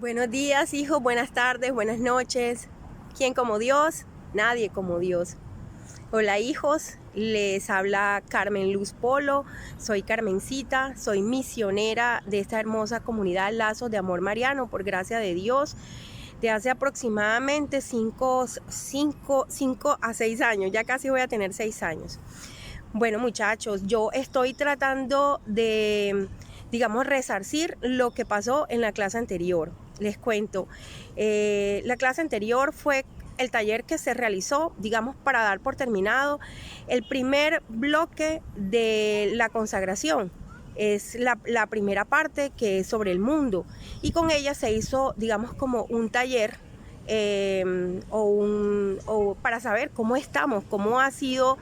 Buenos días, hijos, buenas tardes, buenas noches. ¿Quién como Dios? Nadie como Dios. Hola, hijos, les habla Carmen Luz Polo. Soy Carmencita, soy misionera de esta hermosa comunidad Lazos de Amor Mariano, por gracia de Dios, de hace aproximadamente 5 a 6 años. Ya casi voy a tener 6 años. Bueno, muchachos, yo estoy tratando de, digamos, resarcir lo que pasó en la clase anterior. Les cuento, la clase anterior fue el taller que se realizó, digamos, para dar por terminado el primer bloque de la consagración. Es la primera parte, que es sobre el mundo, y con ella se hizo, digamos, como un taller o para saber cómo estamos, cómo ha sido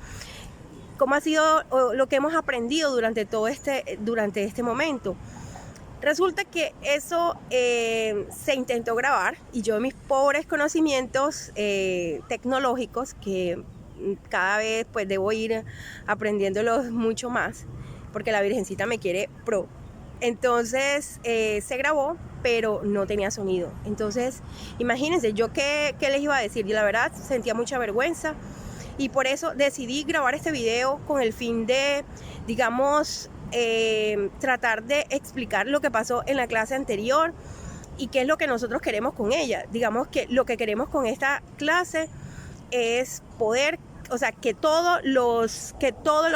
lo que hemos aprendido durante este momento. Resulta que eso se intentó grabar, y yo, mis pobres conocimientos tecnológicos, que cada vez pues debo ir aprendiéndolos mucho más, porque la Virgencita me quiere pro. Entonces se grabó, pero no tenía sonido. Entonces, imagínense, yo qué les iba a decir. Yo la verdad sentía mucha vergüenza, y por eso decidí grabar este video con el fin de, digamos, tratar de explicar lo que pasó en la clase anterior y qué es lo que nosotros queremos con ella. Digamos que lo que queremos con esta clase es poder, o sea, que todos los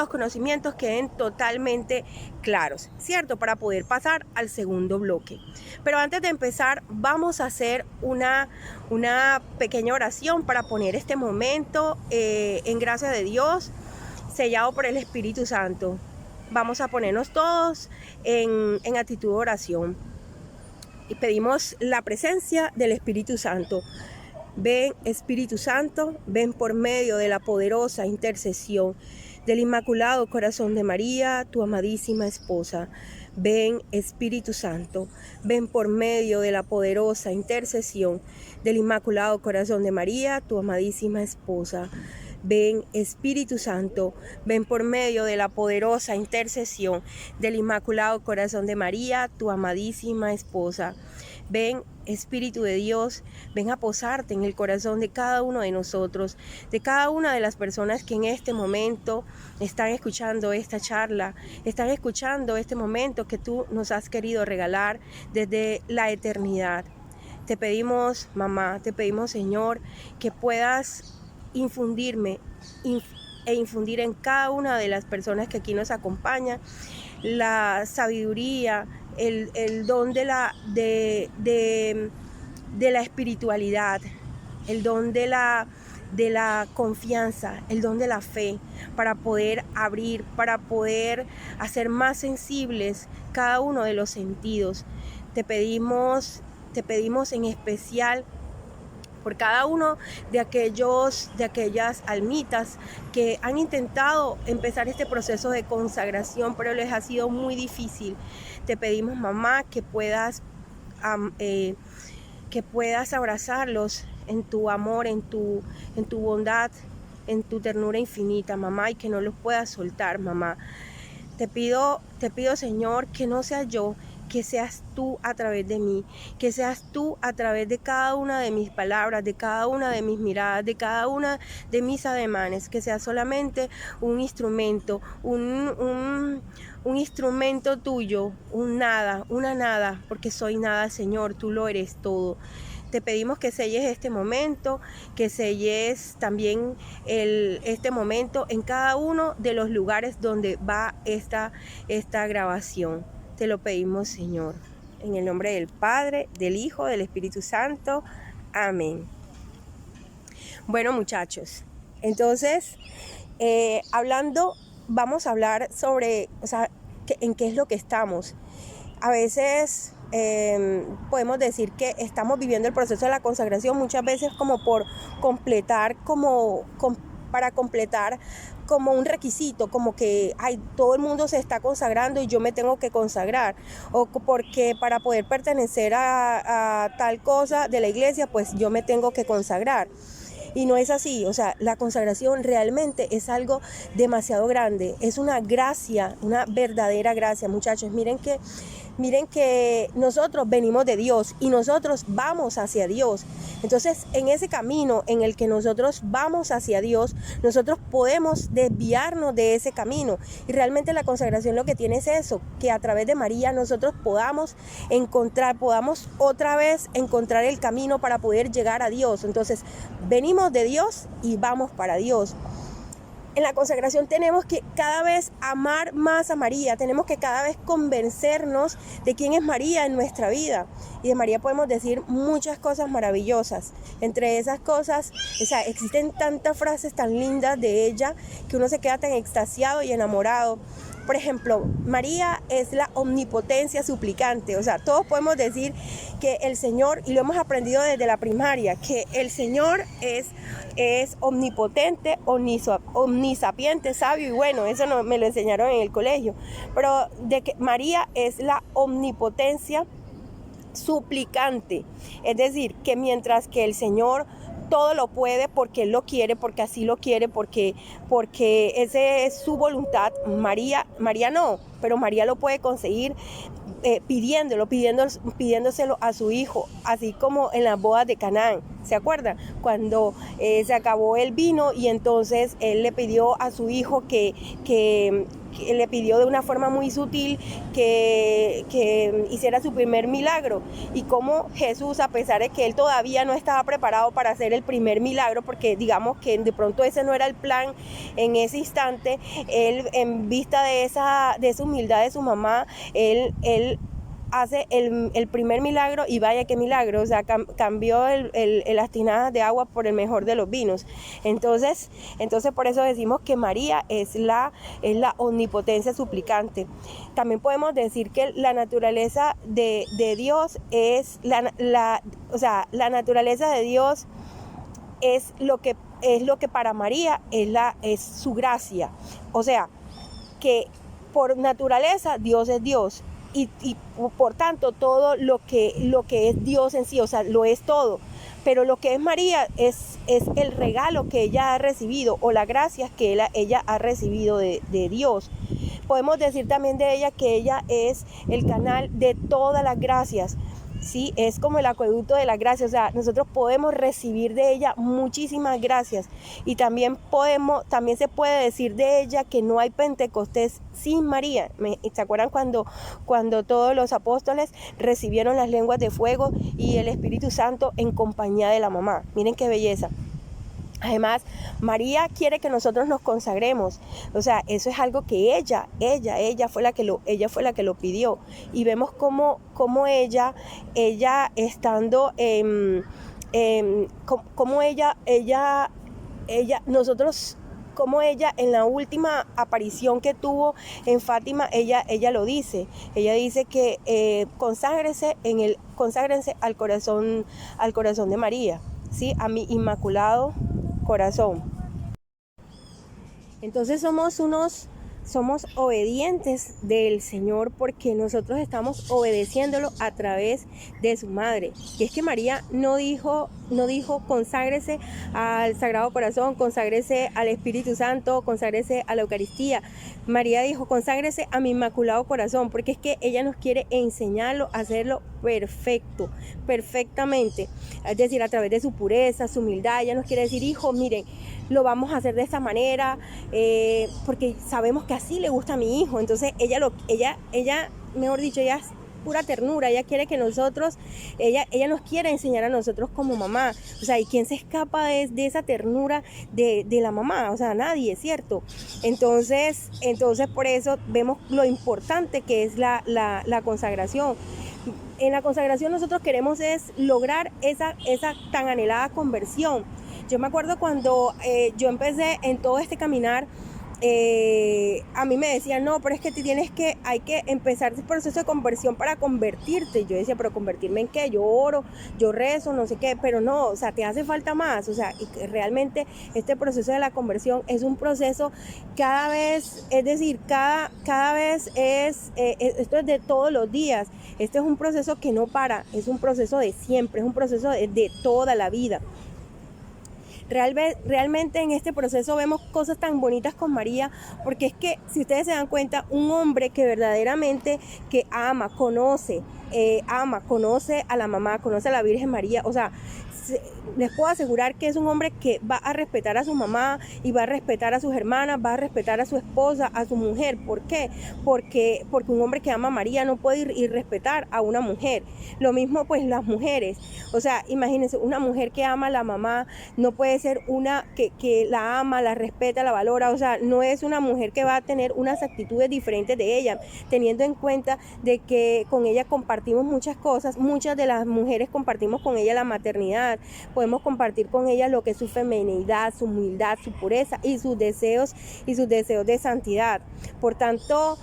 conocimientos queden totalmente claros, ¿cierto? Para poder pasar al segundo bloque. Pero antes de empezar, vamos a hacer una pequeña oración para poner este momento en gracia de Dios, sellado por el Espíritu Santo. Vamos a ponernos todos en actitud de oración y pedimos la presencia del Espíritu Santo. Ven, Espíritu Santo, ven por medio de la poderosa intercesión del Inmaculado Corazón de María, tu amadísima esposa. Ven, Espíritu Santo, ven por medio de la poderosa intercesión del Inmaculado Corazón de María, tu amadísima esposa. Ven, Espíritu Santo, ven por medio de la poderosa intercesión del Inmaculado Corazón de María, tu amadísima esposa. Ven, Espíritu de Dios, ven a posarte en el corazón de cada uno de nosotros, de cada una de las personas que en este momento están escuchando esta charla, están escuchando este momento que tú nos has querido regalar desde la eternidad. Te pedimos, mamá, te pedimos, Señor, que puedas infundirme e infundir en cada una de las personas que aquí nos acompañan la sabiduría, el don de la espiritualidad, el don de la confianza, el don de la fe, para poder abrir, para poder hacer más sensibles cada uno de los sentidos. Te pedimos en especial por cada uno de aquellas almitas que han intentado empezar este proceso de consagración, pero les ha sido muy difícil. Te pedimos, mamá, que puedas abrazarlos en tu amor, en tu bondad, en tu ternura infinita, mamá, y que no los puedas soltar, mamá. Te pido, Señor, que no sea yo, que seas tú a través de mí, que seas tú a través de cada una de mis palabras, de cada una de mis miradas, de cada una de mis ademanes, que sea solamente un instrumento, un instrumento tuyo, una nada, porque soy nada, Señor, tú lo eres todo. Te pedimos que selles este momento, que selles también este momento en cada uno de los lugares donde va esta grabación. Te lo pedimos, Señor, en el nombre del Padre, del Hijo, del Espíritu Santo. Amén. Bueno, muchachos, entonces, vamos a hablar sobre, o sea, en qué es lo que estamos. A veces podemos decir que estamos viviendo el proceso de la consagración muchas veces como por completar, para completar como un requisito, como que todo el mundo se está consagrando y yo me tengo que consagrar, o porque para poder pertenecer a tal cosa de la iglesia, pues yo me tengo que consagrar. Y no es así, o sea, la consagración realmente es algo demasiado grande, es una gracia, una verdadera gracia, muchachos. Miren que Miren que nosotros venimos de Dios y nosotros vamos hacia Dios. Entonces, en ese camino en el que nosotros vamos hacia Dios, nosotros podemos desviarnos de ese camino. Y realmente la consagración lo que tiene es eso, que a través de María nosotros podamos otra vez encontrar el camino para poder llegar a Dios. Entonces, venimos de Dios y vamos para Dios. En la consagración tenemos que cada vez amar más a María, tenemos que cada vez convencernos de quién es María en nuestra vida. Y de María podemos decir muchas cosas maravillosas. Entre esas cosas, existen tantas frases tan lindas de ella que uno se queda tan extasiado y enamorado. Por ejemplo, María es la omnipotencia suplicante. Todos podemos decir que el Señor, y lo hemos aprendido desde la primaria, que el Señor es omnipotente, omnisapiente, sabio y bueno. Eso no, me lo enseñaron en el colegio. Pero de que María es la omnipotencia suplicante. Es decir, que mientras que el Señor todo lo puede porque Él lo quiere, porque así lo quiere, porque esa es su voluntad. María no, pero María lo puede conseguir pidiéndoselo a su hijo, así como en las bodas de Canaán. ¿Se acuerdan? Cuando se acabó el vino y entonces Él le pidió a su hijo que le pidió de una forma muy sutil que hiciera su primer milagro, y como Jesús, a pesar de que Él todavía no estaba preparado para hacer el primer milagro, porque digamos que de pronto ese no era el plan en ese instante, Él, en vista de esa humildad de su mamá, él hace el primer milagro, y vaya qué milagro, cambió las tinajas de agua por el mejor de los vinos. Entonces por eso decimos que María es la omnipotencia suplicante. También podemos decir que la naturaleza de Dios es la naturaleza de Dios es lo que para María es su gracia. O sea, que por naturaleza Dios es Dios. Y por tanto todo lo que es Dios en sí, lo es todo. Pero lo que es María es el regalo que ella ha recibido, o las gracias que ella ha recibido de Dios. Podemos decir también de ella que ella es el canal de todas las gracias. Sí, es como el acueducto de la gracia. Nosotros podemos recibir de ella muchísimas gracias, y también se puede decir de ella que no hay Pentecostés sin María. ¿Se acuerdan cuando todos los apóstoles recibieron las lenguas de fuego y el Espíritu Santo en compañía de la mamá? Miren qué belleza. Además, María quiere que nosotros nos consagremos. Eso es algo que ella fue la que lo pidió. Y vemos cómo ella estando como ella en la última aparición que tuvo en Fátima, ella lo dice. Ella dice que conságrense al corazón de María, ¿sí? A mi inmaculado corazón. Entonces somos obedientes del Señor, porque nosotros estamos obedeciéndolo a través de su madre. Y es que María no dijo conságrese al Sagrado Corazón, conságrese al Espíritu Santo, conságrese a la Eucaristía. María dijo conságrese a mi Inmaculado Corazón, porque es que ella nos quiere enseñarlo a hacerlo perfectamente. Es decir, a través de su pureza, su humildad. Ella nos quiere decir, hijo, miren, lo vamos a hacer de esta manera, porque sabemos que así le gusta a mi hijo. Entonces ella, mejor dicho, ella es pura ternura. Ella quiere que ella nos quiere enseñar a nosotros como mamá. ¿Y quién se escapa de esa ternura de la mamá? Nadie, ¿cierto? Entonces por eso vemos lo importante que es la consagración. En la consagración nosotros queremos es lograr esa tan anhelada conversión. Yo me acuerdo cuando yo empecé en todo este caminar, a mí me decían, no, pero es que hay que empezar ese proceso de conversión para convertirte. Yo decía, pero ¿convertirme en qué? Yo oro, yo rezo, no sé qué, pero no, te hace falta más. Y que realmente este proceso de la conversión es un proceso cada vez, es decir, cada vez esto es de todos los días. Este es un proceso que no para, es un proceso de siempre, es un proceso de toda la vida. Realmente en este proceso vemos cosas tan bonitas con María, porque es que si ustedes se dan cuenta, un hombre que verdaderamente que conoce a la mamá, conoce a la Virgen María, o sea, les puedo asegurar que es un hombre que va a respetar a su mamá y va a respetar a sus hermanas, va a respetar a su esposa, a su mujer. ¿Por qué? Porque un hombre que ama a María no puede ir y respetar a una mujer. Lo mismo pues las mujeres. O sea, imagínense, una mujer que ama a la mamá no puede ser una que la ama, la respeta, la valora. O sea, no es una mujer que va a tener unas actitudes diferentes de ella, teniendo en cuenta de que con ella compartimos muchas cosas. Muchas de las mujeres compartimos con ella la maternidad, podemos compartir con ella lo que es su feminidad, su humildad, su pureza y sus deseos de santidad. Por tanto,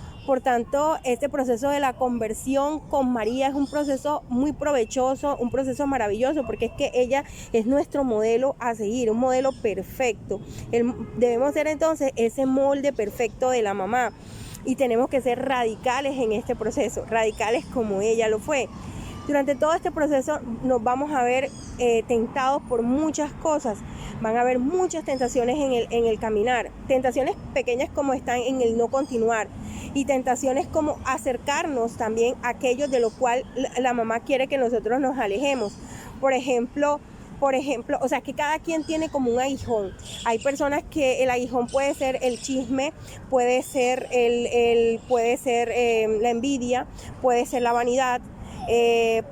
este proceso de la conversión con María es un proceso muy provechoso, un proceso maravilloso, porque es que ella es nuestro modelo a seguir, un modelo perfecto. Debemos ser entonces ese molde perfecto de la mamá y tenemos que ser radicales en este proceso, radicales como ella lo fue. Durante todo este proceso nos vamos a ver tentados por muchas cosas. Van a haber muchas tentaciones en el caminar. Tentaciones pequeñas como están en el no continuar. Y tentaciones como acercarnos también a aquello de lo cual la mamá quiere que nosotros nos alejemos. Por ejemplo, o sea, que cada quien tiene como un aguijón. Hay personas que el aguijón puede ser el chisme, puede ser la envidia, puede ser la vanidad.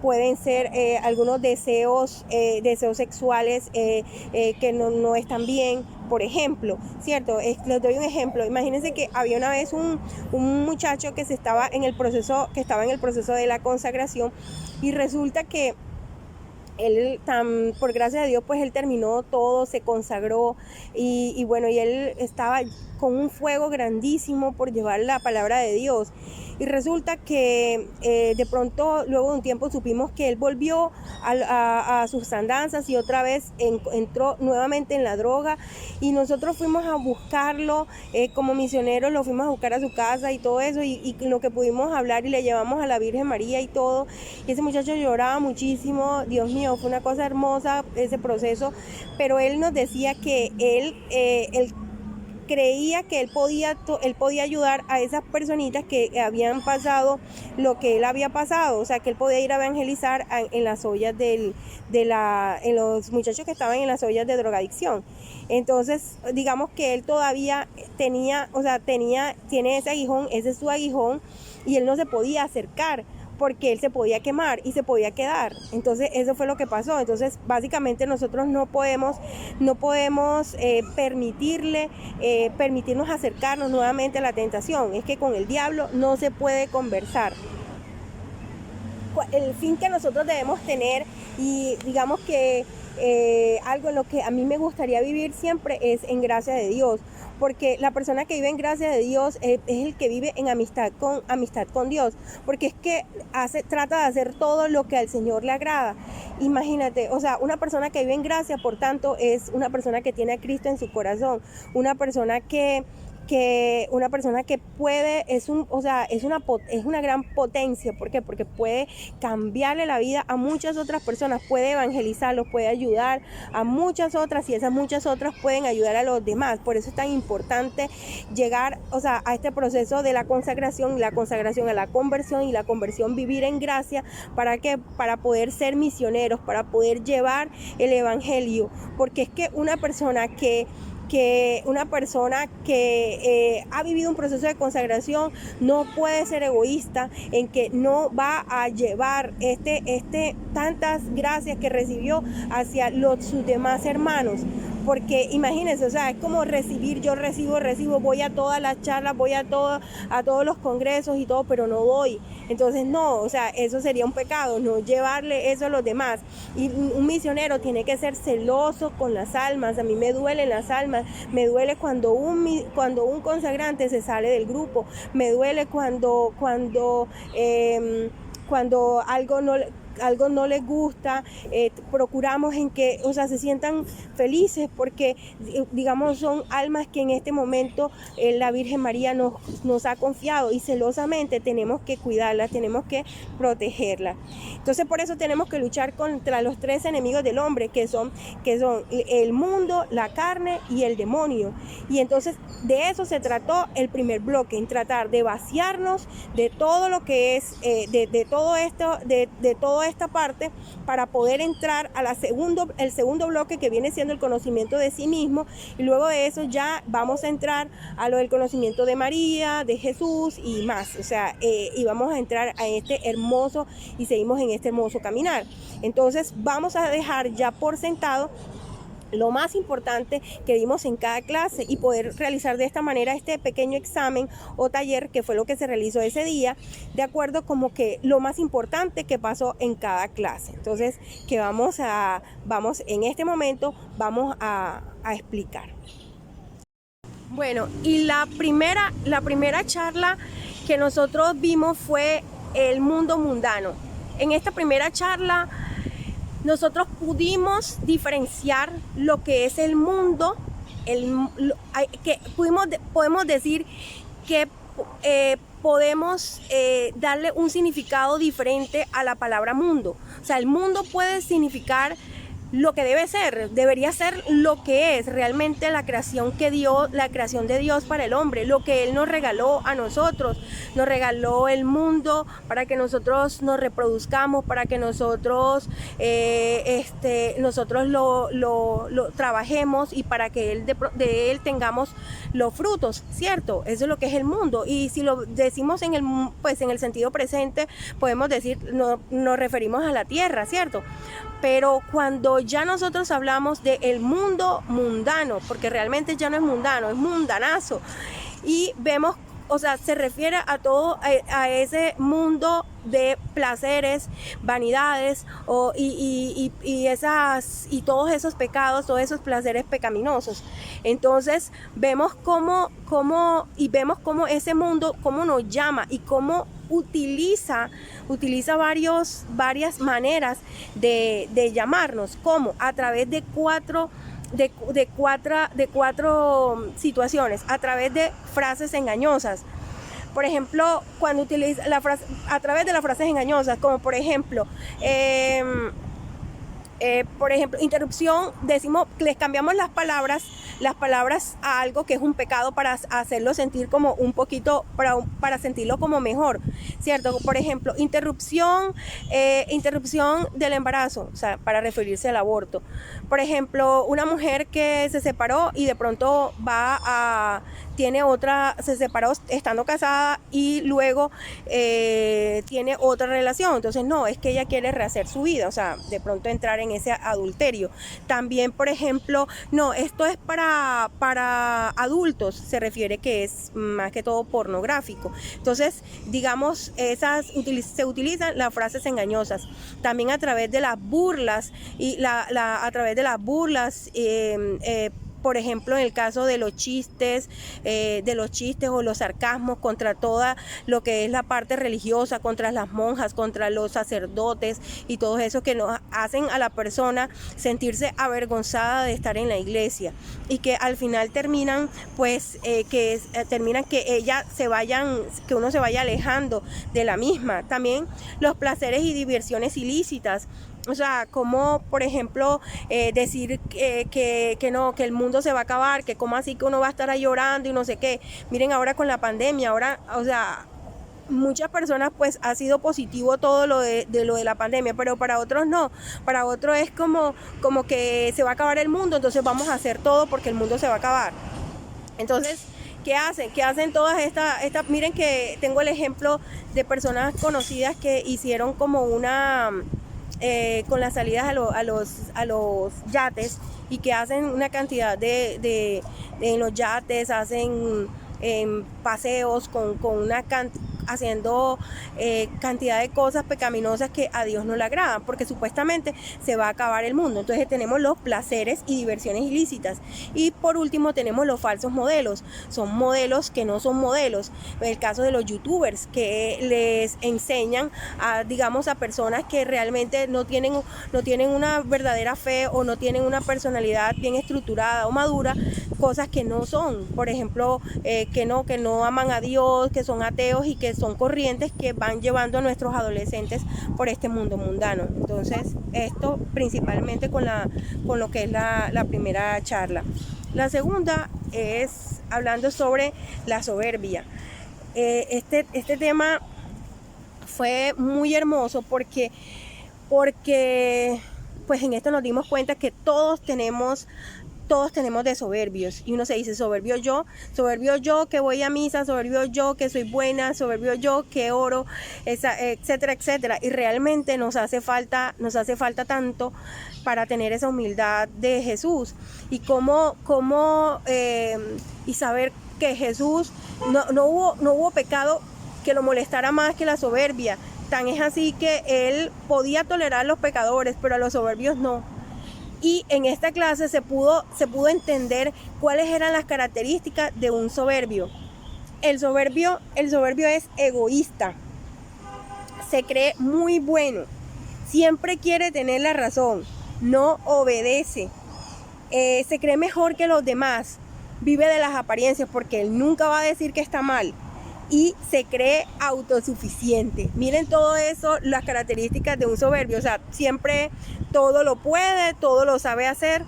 Pueden ser algunos deseos sexuales que no están bien, por ejemplo, ¿cierto? Les doy un ejemplo. Imagínense que había una vez un muchacho que estaba en el proceso de la consagración y resulta que él, por gracia de Dios, pues él terminó todo, se consagró y bueno, y él estaba con un fuego grandísimo por llevar la palabra de Dios. Y resulta que de pronto, luego de un tiempo, supimos que él volvió a sus andanzas y otra vez entró nuevamente en la droga. Y nosotros fuimos a buscarlo como misioneros, lo fuimos a buscar a su casa y todo eso. Y lo que pudimos hablar y le llevamos a la Virgen María y todo. Y ese muchacho lloraba muchísimo. Dios mío, fue una cosa hermosa ese proceso. Pero él nos decía que él creía que él podía ayudar a esas personitas que habían pasado lo que él había pasado, o sea, que él podía ir a evangelizar en las ollas en los muchachos que estaban en las ollas de drogadicción. Entonces, digamos que él todavía tiene ese aguijón, ese es su aguijón, y él no se podía acercar porque él se podía quemar y se podía quedar. Entonces eso fue lo que pasó. Entonces básicamente nosotros no podemos permitirnos acercarnos nuevamente a la tentación. Es que con el diablo no se puede conversar. El fin que nosotros debemos tener, y digamos que algo en lo que a mí me gustaría vivir siempre es en gracia de Dios, porque la persona que vive en gracia de Dios es el que vive en amistad con Dios, porque es que trata de hacer todo lo que al Señor le agrada. Imagínate, o sea, una persona que vive en gracia, por tanto, es una persona que tiene a Cristo en su corazón, una persona que puede, es una gran potencia. ¿Por qué? Porque puede cambiarle la vida a muchas otras personas, puede evangelizarlos, puede ayudar a muchas otras, y esas muchas otras pueden ayudar a los demás. Por eso es tan importante llegar, o sea, a este proceso de la consagración a la conversión, y la conversión vivir en gracia, para poder ser misioneros, para poder llevar el evangelio, porque es que una persona que ha vivido un proceso de consagración no puede ser egoísta en que no va a llevar tantas gracias que recibió hacia sus demás hermanos. Porque imagínense, o sea, es como recibir, yo recibo, voy a todas las charlas, voy a todos los congresos y todo, pero no doy. Entonces no, o sea, eso sería un pecado, no llevarle eso a los demás. Y un misionero tiene que ser celoso con las almas. A mí me duelen las almas, me duele cuando un consagrante se sale del grupo, me duele cuando algo no, algo no les gusta, procuramos en que, o sea, se sientan felices porque, digamos, son almas que en este momento la Virgen María nos ha confiado y celosamente tenemos que cuidarla, tenemos que protegerla. Entonces por eso tenemos que luchar contra los tres enemigos del hombre, que son el mundo, la carne y el demonio. Y entonces de eso se trató el primer bloque, en tratar de vaciarnos de todo lo que es, de todo esto, de toda esta parte, para poder entrar a el segundo bloque, que viene siendo el conocimiento de sí mismo, y luego de eso ya vamos a entrar a lo del conocimiento de María, de Jesús y más, o sea, y vamos a entrar a este hermoso, y seguimos en este hermoso caminar. Entonces vamos a dejar ya por sentado lo más importante que vimos en cada clase y poder realizar de esta manera este pequeño examen o taller, que fue lo que se realizó ese día, de acuerdo como que lo más importante que pasó en cada clase. Entonces, que vamos en este momento, vamos a explicar. Bueno, y la primera charla que nosotros vimos fue el mundo mundano. En esta primera charla nosotros pudimos diferenciar lo que es el mundo, que podemos decir que podemos darle un significado diferente a la palabra mundo. O sea, el mundo puede significar lo que debería ser lo que es realmente la creación de Dios para el hombre, lo que Él nos regaló a nosotros. Nos regaló el mundo para que nosotros nos reproduzcamos, para que nosotros lo trabajemos y para que de él tengamos los frutos, ¿cierto? Eso es lo que es el mundo. Y si lo decimos en el sentido presente, podemos decir, nos referimos a la tierra, ¿cierto? Pero cuando ya nosotros hablamos del mundo mundano, porque realmente ya no es mundano, es mundanazo, y vemos, o sea, se refiere a todo, a ese mundo de placeres, vanidades, y todos esos pecados, todos esos placeres pecaminosos. Entonces vemos cómo ese mundo, cómo nos llama y cómo utiliza varias maneras de llamarnos, como a través de cuatro situaciones, a través de frases engañosas. Por ejemplo, cuando utiliza a través de las frases engañosas, como por ejemplo, interrupción, les cambiamos las palabras a algo que es un pecado para hacerlo sentir como un poquito, para sentirlo como mejor, ¿cierto? Por ejemplo, interrupción del embarazo, o sea, para referirse al aborto. Por ejemplo, una mujer que se separó y de pronto se separó estando casada y luego tiene otra relación. Entonces, no, es que ella quiere rehacer su vida, o sea, de pronto entrar en ese adulterio. También, por ejemplo, no, esto es para adultos, se refiere que es más que todo pornográfico. Entonces, digamos, se utilizan las frases engañosas. También a través de las burlas por ejemplo, en el caso de los chistes o los sarcasmos contra toda lo que es la parte religiosa, contra las monjas, contra los sacerdotes y todo eso que nos hacen a la persona sentirse avergonzada de estar en la iglesia, y que al final terminan que uno se vaya alejando de la misma. También los placeres y diversiones ilícitas. O sea, como por ejemplo decir que el mundo se va a acabar, que como así que uno va a estar ahí llorando y no sé qué. Miren, ahora con la pandemia, o sea, muchas personas pues ha sido positivo todo lo de la pandemia, pero para otros no. Para otros es como que se va a acabar el mundo, entonces vamos a hacer todo porque el mundo se va a acabar. Entonces, ¿qué hacen? ¿Qué hacen todas estas? Miren que tengo el ejemplo de personas conocidas que hicieron como con las salidas a los yates, y que hacen una cantidad en los yates, hacen paseos haciendo cantidad de cosas pecaminosas que a Dios no le agradan, porque supuestamente se va a acabar el mundo. Entonces tenemos los placeres y diversiones ilícitas. Y por último tenemos los falsos modelos. Son modelos que no son modelos. En el caso de los youtubers, que les enseñan a, digamos, a personas que realmente no tienen una verdadera fe o no tienen una personalidad bien estructurada o madura, cosas que no son. Por ejemplo, que no aman a Dios, que son ateos y que son corrientes que van llevando a nuestros adolescentes por este mundo mundano. Entonces, esto principalmente con lo que es la primera charla. La segunda es hablando sobre la soberbia. Este tema fue muy hermoso porque pues en esto nos dimos cuenta que todos tenemos de soberbios, y uno se dice: soberbio yo que voy a misa, soberbio yo que soy buena, soberbio yo que oro, etcétera, etcétera. Y realmente nos hace falta tanto para tener esa humildad de Jesús, y y saber que Jesús no hubo pecado que lo molestara más que la soberbia. Tan es así que él podía tolerar a los pecadores, pero a los soberbios no. Y en esta clase se pudo entender cuáles eran las características de un soberbio. El soberbio es egoísta, se cree muy bueno, siempre quiere tener la razón, no obedece, se cree mejor que los demás, vive de las apariencias porque él nunca va a decir que está mal, y se cree autosuficiente. Miren todo eso, las características de un soberbio. O sea, siempre todo lo puede, todo lo sabe hacer,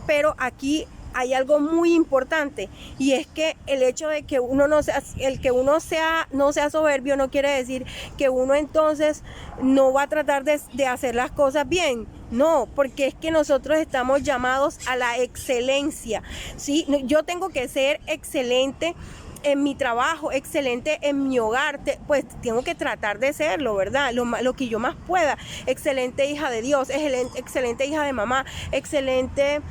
pero aquí hay algo muy importante, y es que el hecho de que uno no sea soberbio no quiere decir que uno entonces no va a tratar de hacer las cosas bien. No, porque es que nosotros estamos llamados a la excelencia, ¿sí? Yo tengo que ser excelente en mi trabajo, excelente en mi hogar, pues tengo que tratar de serlo, ¿verdad? Lo que yo más pueda. Excelente hija de Dios, excelente hija de mamá, excelente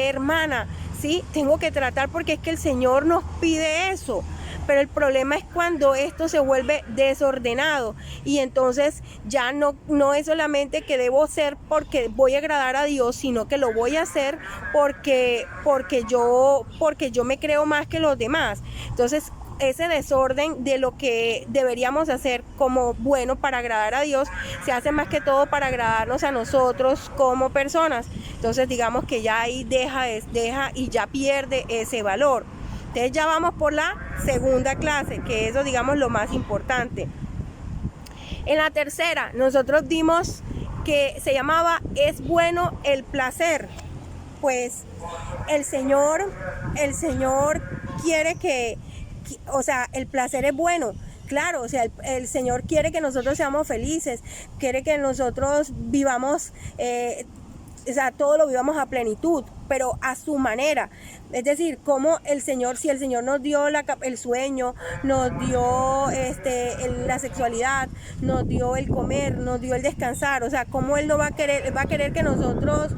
hermana, ¿sí? Tengo que tratar, porque es que el Señor nos pide eso. Pero el problema es cuando esto se vuelve desordenado, y entonces ya no es solamente que debo ser porque voy a agradar a Dios, sino que lo voy a hacer porque yo me creo más que los demás. Entonces ese desorden de lo que deberíamos hacer como bueno para agradar a Dios se hace más que todo para agradarnos a nosotros como personas. Entonces digamos que ya ahí deja y ya pierde ese valor. Entonces ya vamos por la segunda clase, que eso, digamos, lo más importante. En la tercera nosotros dimos que se llamaba "Es bueno el placer". Pues el Señor quiere o sea, el placer es bueno. Claro, o sea, el Señor quiere que nosotros seamos felices, quiere que nosotros vivamos, o sea, todo lo vivamos a plenitud, pero a su manera. Es decir, como si el Señor nos dio el sueño, nos dio la sexualidad, nos dio el comer, nos dio el descansar, o sea, cómo Él no va a querer que nosotros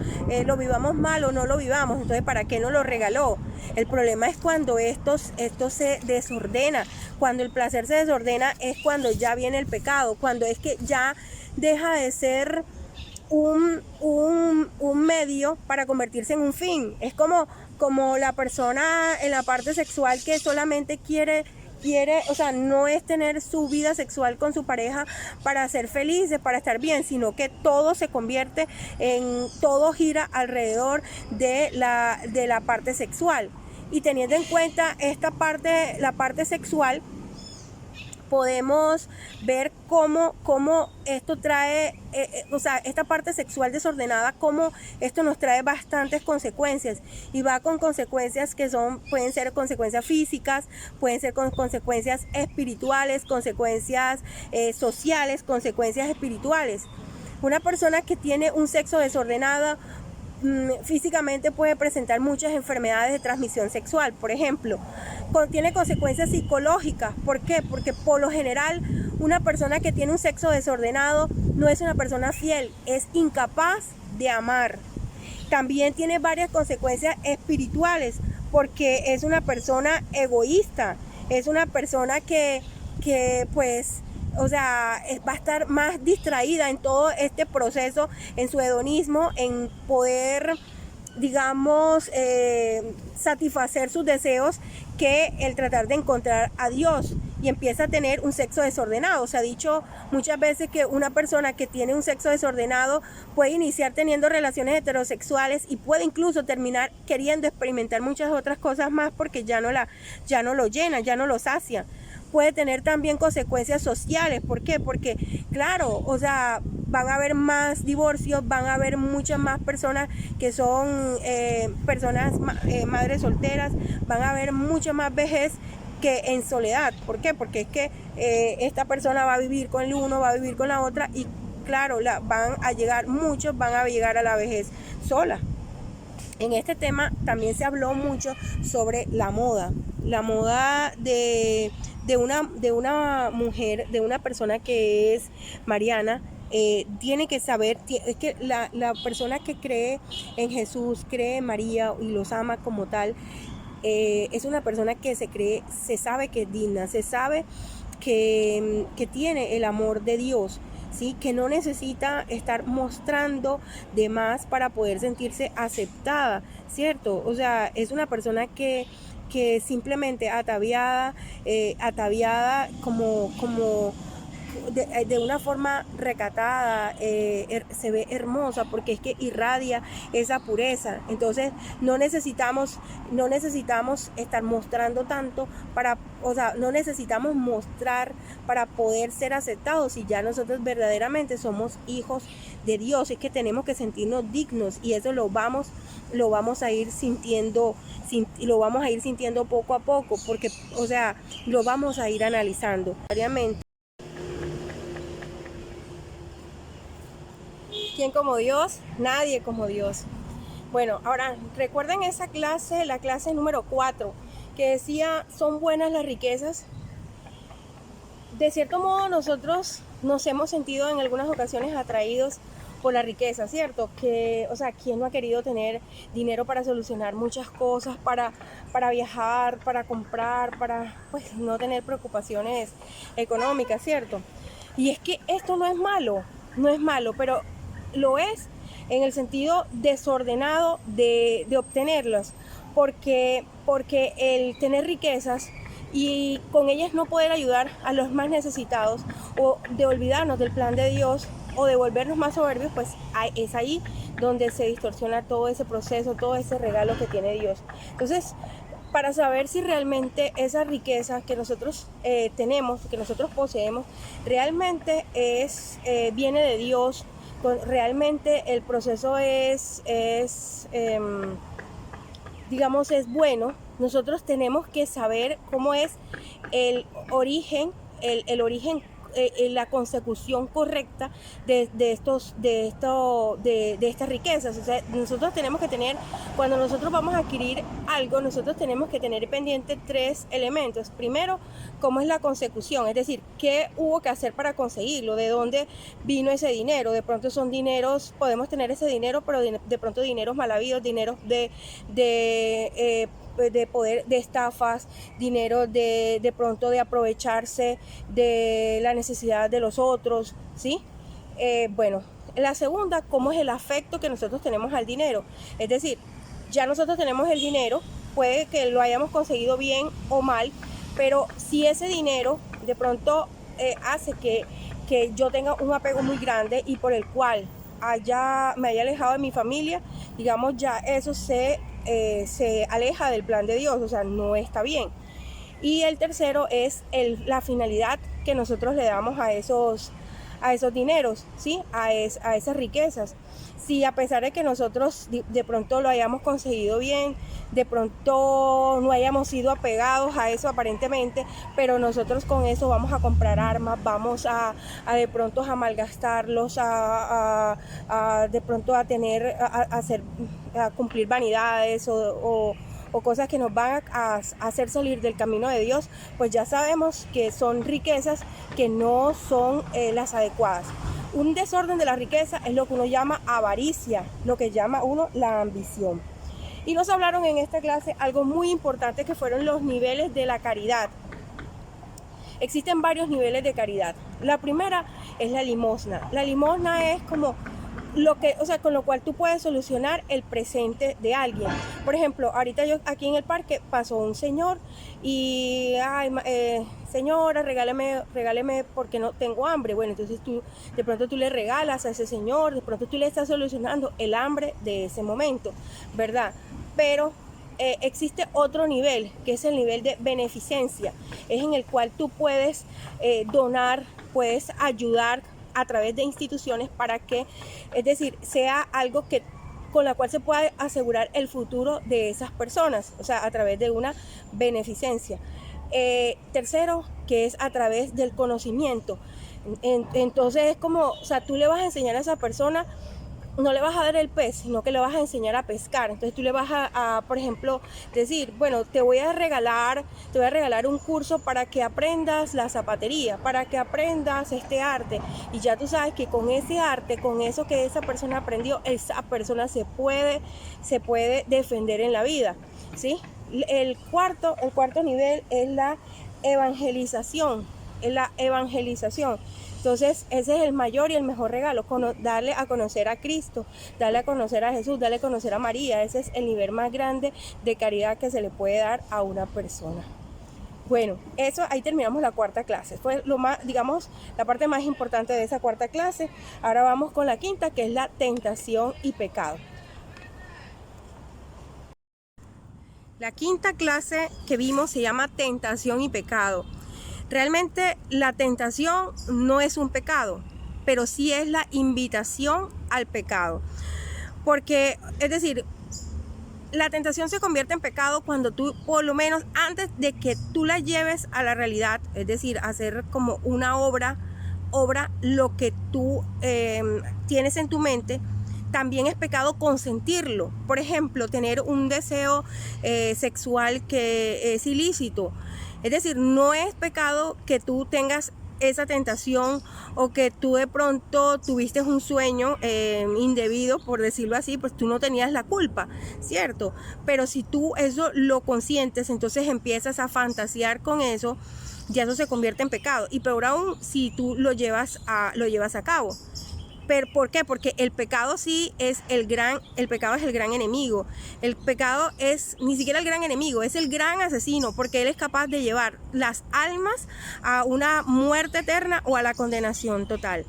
lo vivamos mal o no lo vivamos. Entonces, ¿para qué nos lo regaló? El problema es cuando esto se desordena. Cuando el placer se desordena es cuando ya viene el pecado, cuando es que ya deja de ser un medio para convertirse en un fin. Es como la persona en la parte sexual que solamente quiere, o sea, no es tener su vida sexual con su pareja para ser felices, para estar bien, sino que todo gira alrededor de la parte sexual. Y teniendo en cuenta la parte sexual, podemos ver cómo esto trae, o sea, esta parte sexual desordenada, cómo esto nos trae bastantes consecuencias, y va con consecuencias que pueden ser consecuencias físicas, pueden ser con consecuencias espirituales, consecuencias sociales, consecuencias espirituales. Una persona que tiene un sexo desordenado físicamente puede presentar muchas enfermedades de transmisión sexual. Por ejemplo, tiene consecuencias psicológicas. ¿Por qué? Porque por lo general una persona que tiene un sexo desordenado no es una persona fiel, es incapaz de amar. También tiene varias consecuencias espirituales, porque es una persona egoísta, es una persona que porque pues, o sea, va a estar más distraída en todo este proceso, en su hedonismo, en poder, digamos, satisfacer sus deseos, que el tratar de encontrar a Dios, y empieza a tener un sexo desordenado. Se ha dicho muchas veces que una persona que tiene un sexo desordenado puede iniciar teniendo relaciones heterosexuales y puede incluso terminar queriendo experimentar muchas otras cosas más, porque ya no lo llena, ya no lo sacia. Puede tener también consecuencias sociales. ¿Por qué? Porque, claro, o sea, van a haber más divorcios, van a haber muchas más personas que son madres solteras, van a haber mucha más vejez que en soledad. ¿Por qué? Porque es que esta persona va a vivir con el uno, va a vivir con la otra, y claro, muchos van a llegar a la vejez sola. En este tema también se habló mucho sobre la moda de una mujer, de una persona que es Mariana. Tiene que saber, es que la persona que cree en Jesús, cree en María y los ama como tal, es una persona que se sabe que es digna, se sabe que tiene el amor de Dios, ¿sí? Que no necesita estar mostrando de más para poder sentirse aceptada, ¿cierto? O sea, es una persona que simplemente ataviada como de una forma recatada, se ve hermosa, porque es que irradia esa pureza. Entonces no necesitamos estar mostrando tanto no necesitamos mostrar para poder ser aceptados, y ya nosotros verdaderamente somos hijos de Dios. Es que tenemos que sentirnos dignos, y eso lo vamos a ir sintiendo poco a poco, porque, o sea, lo vamos a ir analizando diariamente. ¿Quién como Dios? Nadie como Dios. Bueno, ahora recuerden esa clase, la clase número 4, que decía, ¿son buenas las riquezas? De cierto modo, nosotros nos hemos sentido en algunas ocasiones atraídos por la riqueza, ¿cierto? Que, o sea, ¿quién no ha querido tener dinero para solucionar muchas cosas, para viajar, para comprar, para, pues, no tener preocupaciones económicas, ¿cierto? Y es que esto no es malo, pero lo es en el sentido desordenado de obtenerlos, porque el tener riquezas y con ellas no poder ayudar a los más necesitados, o de olvidarnos del plan de Dios, o de volvernos más soberbios, pues es ahí donde se distorsiona todo ese proceso, todo ese regalo que tiene Dios. Entonces, para saber si realmente esa riqueza que nosotros tenemos, que nosotros poseemos, realmente viene de Dios, realmente el proceso digamos, es bueno, nosotros tenemos que saber cómo es el origen, la consecución correcta de estas riquezas. O sea, nosotros tenemos que tener, cuando nosotros vamos a adquirir algo, nosotros tenemos que tener pendiente 3 elementos. Primero, cómo es la consecución, es decir, qué hubo que hacer para conseguirlo, de dónde vino ese dinero. De pronto son dineros, podemos tener ese dinero, pero de pronto dineros mal habidos, dineros de poder, de estafas, dinero de pronto de aprovecharse de la necesidad de los otros, ¿sí? Bueno, la segunda, cómo es el afecto que nosotros tenemos al dinero. Es decir, ya nosotros tenemos el dinero, puede que lo hayamos conseguido bien o mal, pero si ese dinero de pronto hace que yo tenga un apego muy grande, y por el cual me haya alejado de mi familia, digamos, ya eso se aleja del plan de Dios, o sea, no está bien. Y el tercero es la finalidad que nosotros le damos a esos dineros, ¿sí? A esas riquezas. Si a pesar de que nosotros de pronto lo hayamos conseguido bien, de pronto no hayamos sido apegados a eso aparentemente, pero nosotros con eso vamos a comprar armas, vamos a de pronto a malgastarlos, de pronto a cumplir vanidades o cosas que nos van a hacer salir del camino de Dios, pues ya sabemos que son riquezas que no son las adecuadas. Un desorden de la riqueza es lo que uno llama avaricia, lo que llama uno la ambición. Y nos hablaron en esta clase algo muy importante, que fueron los niveles de la caridad. existen varios niveles de caridad. La primera es la limosna. La limosna es como lo que, o sea, con lo cual tú puedes solucionar el presente de alguien. Por ejemplo, ahorita yo aquí en el parque pasó un señor y, ay, señora, regáleme porque no tengo hambre. Bueno, entonces tú, de pronto tú le regalas a ese señor, de pronto tú le estás solucionando el hambre de ese momento, ¿verdad? Pero existe otro nivel, que es el nivel de beneficencia, es en el cual tú puedes donar, puedes ayudar a través de instituciones para que, es decir, sea algo que con la cual se pueda asegurar el futuro de esas personas, o sea, a través de una beneficencia. Tercero, que es a través del conocimiento. Entonces es como, o sea, tú le vas a enseñar a esa persona, no le vas a dar el pez, sino que le vas a enseñar a pescar. Entonces tú le vas por ejemplo, decir, bueno, te voy a regalar un curso para que aprendas la zapatería, para que aprendas este arte. Y ya tú sabes que con ese arte, con eso que esa persona aprendió, esa persona se puede defender en la vida, ¿sí? El cuarto nivel es la evangelización, Entonces, ese es el mayor y el mejor regalo, darle a conocer a Cristo, darle a conocer a Jesús, darle a conocer a María. Ese es el nivel más grande de caridad que se le puede dar a una persona. Bueno, ahí terminamos la cuarta clase. Fue digamos, la parte más importante de esa cuarta clase. Ahora vamos con la quinta, que es la tentación y pecado. La quinta clase que vimos se llama tentación y pecado. Realmente la tentación no es un pecado, pero sí es la invitación al pecado. Porque, es decir, la tentación se convierte en pecado cuando tú, por lo menos antes de que tú la lleves a la realidad, es decir, hacer como una obra lo que tú tienes en tu mente, también es pecado consentirlo. Por ejemplo, tener un deseo sexual que es ilícito. Es decir, no es pecado que tú tengas esa tentación o que tú de pronto tuviste un sueño indebido, por decirlo así, pues tú no tenías la culpa, ¿cierto? Pero si tú eso lo consientes, entonces empiezas a fantasear con eso, ya eso se convierte en pecado. Y peor aún si tú lo llevas a cabo. ¿Pero por qué? Porque el pecado el pecado es el gran enemigo. El pecado es ni siquiera el gran enemigo, es el gran asesino, porque él es capaz de llevar las almas a una muerte eterna o a la condenación total.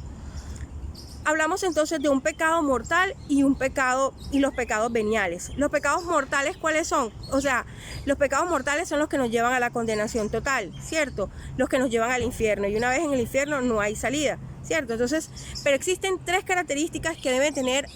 Hablamos entonces de un pecado mortal y los pecados veniales. Los pecados mortales, ¿cuáles son? O sea, los pecados mortales son los que nos llevan a la condenación total, ¿cierto? Los que nos llevan al infierno, y una vez en el infierno no hay salida, ¿cierto? Entonces, pero existen tres características que debe tener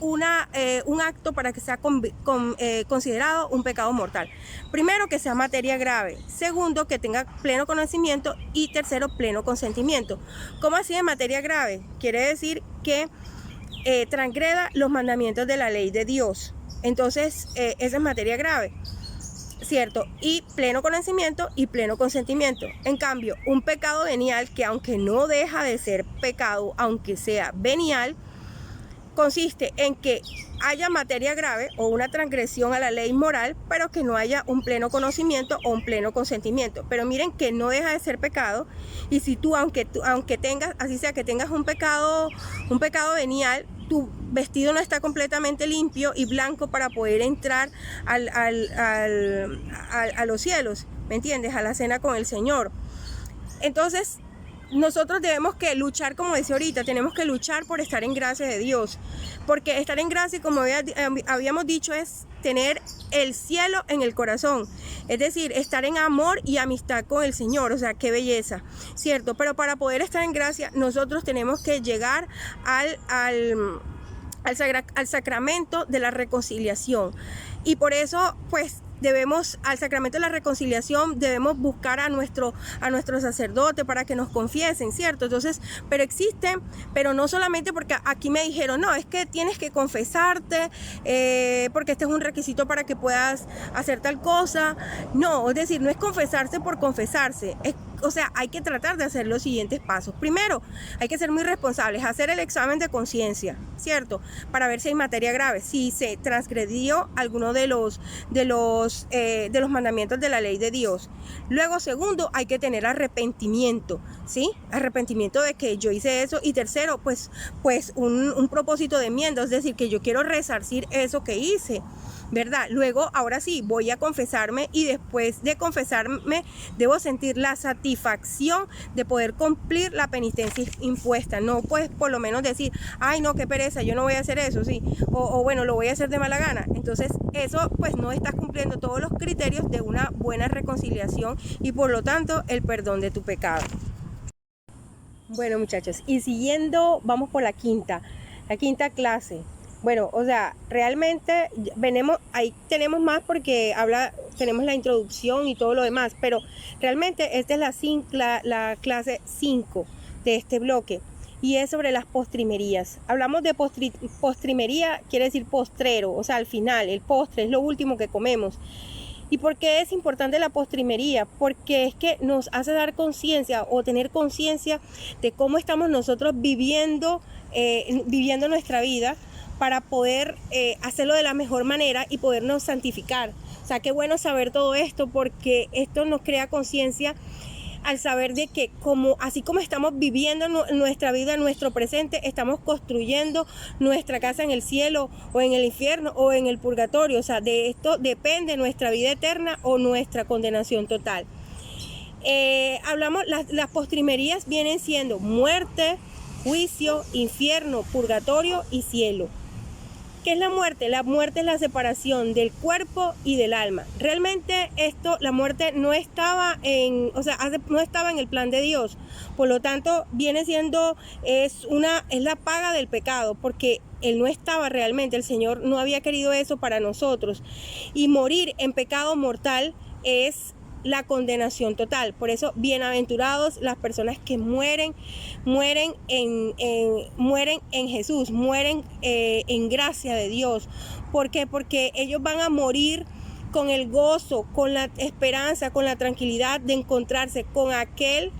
un acto para que sea considerado un pecado mortal. Primero, que sea materia grave. Segundo, que tenga pleno conocimiento. Y tercero, pleno consentimiento. ¿Cómo así de materia grave? Quiere decir que transgreda los mandamientos de la ley de Dios. Entonces, esa es materia grave, ¿cierto? Y pleno conocimiento y pleno consentimiento. En cambio, un pecado venial, que aunque no deja de ser pecado, aunque sea venial, consiste en que haya materia grave o una transgresión a la ley moral, pero que no haya un pleno conocimiento o un pleno consentimiento. Pero miren que no deja de ser pecado, y si tú, aunque tengas, así sea que tengas un pecado venial, tu vestido no está completamente limpio y blanco para poder entrar a los cielos, ¿me entiendes? A la cena con el Señor. Entonces, nosotros debemos que luchar, como decía ahorita, tenemos que luchar por estar en gracia de Dios, porque estar en gracia, como habíamos dicho, es tener el cielo en el corazón, es decir, estar en amor y amistad con el Señor. O sea, qué belleza, ¿cierto? Pero para poder estar en gracia, nosotros tenemos que llegar al sacramento de la reconciliación, y por eso, pues, al sacramento de la reconciliación debemos buscar a nuestro sacerdote para que nos confiesen, ¿cierto? Entonces, pero no solamente porque aquí me dijeron, no, es que tienes que confesarte, porque este es un requisito para que puedas hacer tal cosa. No, es decir, no es confesarse por confesarse, es o sea, hay que tratar de hacer los siguientes pasos. Primero, hay que ser muy responsables, hacer el examen de conciencia, ¿cierto? Para ver si hay materia grave, si se transgredió alguno de los mandamientos de la ley de Dios. Luego, segundo, hay que tener arrepentimiento, ¿sí? Arrepentimiento de que yo hice eso. Y tercero, pues un propósito de enmienda, es decir, que yo quiero resarcir eso que hice, ¿verdad? Luego, ahora sí, voy a confesarme, y después de confesarme debo sentir la satisfacción de poder cumplir la penitencia impuesta. No, pues por lo menos decir, ay no, qué pereza, yo no voy a hacer eso, sí, o bueno, lo voy a hacer de mala gana. Entonces eso pues no estás cumpliendo todos los criterios de una buena reconciliación y por lo tanto el perdón de tu pecado. Bueno, muchachos, y siguiendo, vamos por la quinta clase. Bueno, o sea, realmente ahí tenemos más porque tenemos la introducción y todo lo demás, pero realmente esta es la clase 5 de este bloque, y es sobre las postrimerías. Hablamos de postrimería, quiere decir postrero, o sea, al final, el postre es lo último que comemos. ¿Y por qué es importante la postrimería? Porque es que nos hace dar conciencia o tener conciencia de cómo estamos nosotros viviendo nuestra vida, para poder hacerlo de la mejor manera y podernos santificar. O sea, qué bueno saber todo esto, porque esto nos crea conciencia al saber de que así como estamos viviendo nuestra vida, nuestro presente, estamos construyendo nuestra casa en el cielo o en el infierno o en el purgatorio. O sea, de esto depende nuestra vida eterna o nuestra condenación total. Las postrimerías vienen siendo muerte, juicio, infierno, purgatorio y cielo. ¿Qué es la muerte? La muerte es la separación del cuerpo y del alma. Realmente la muerte no estaba no estaba en el plan de Dios. Por lo tanto, viene siendo, es la paga del pecado, porque Él no estaba realmente, el Señor no había querido eso para nosotros. Y morir en pecado mortal es la condenación total. Por eso, bienaventurados las personas que mueren en Jesús, mueren en gracia de Dios. ¿Por qué? Porque ellos van a morir con el gozo, con la esperanza, con la tranquilidad de encontrarse de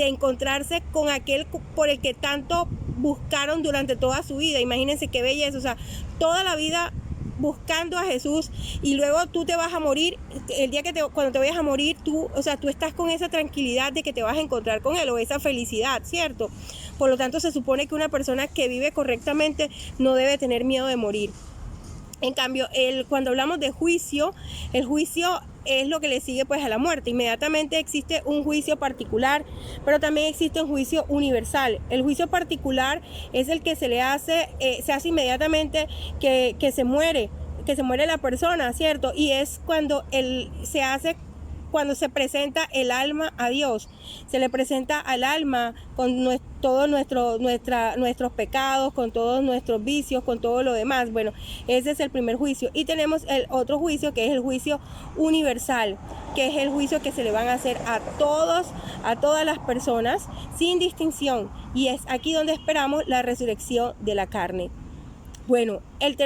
encontrarse con aquel por el que tanto buscaron durante toda su vida. Imagínense qué belleza, o sea, toda la vida buscando a Jesús, y luego tú te vas a morir. El día cuando te vayas a morir, tú estás con esa tranquilidad de que te vas a encontrar con Él, o esa felicidad, ¿cierto? Por lo tanto, se supone que una persona que vive correctamente no debe tener miedo de morir. En cambio, cuando hablamos de juicio, el juicio es lo que le sigue pues a la muerte. Inmediatamente existe un juicio particular, pero también existe un juicio universal. El juicio particular es el que se hace inmediatamente que se muere la persona, ¿cierto? Y es cuando cuando se presenta el alma a Dios. Se le presenta al alma con todos nuestros pecados, con todos nuestros vicios, con todo lo demás. Bueno, ese es el primer juicio. Y tenemos el otro juicio, que es el juicio universal, que es el juicio que se le van a hacer a todas las personas, sin distinción. Y es aquí donde esperamos la resurrección de la carne. Bueno, el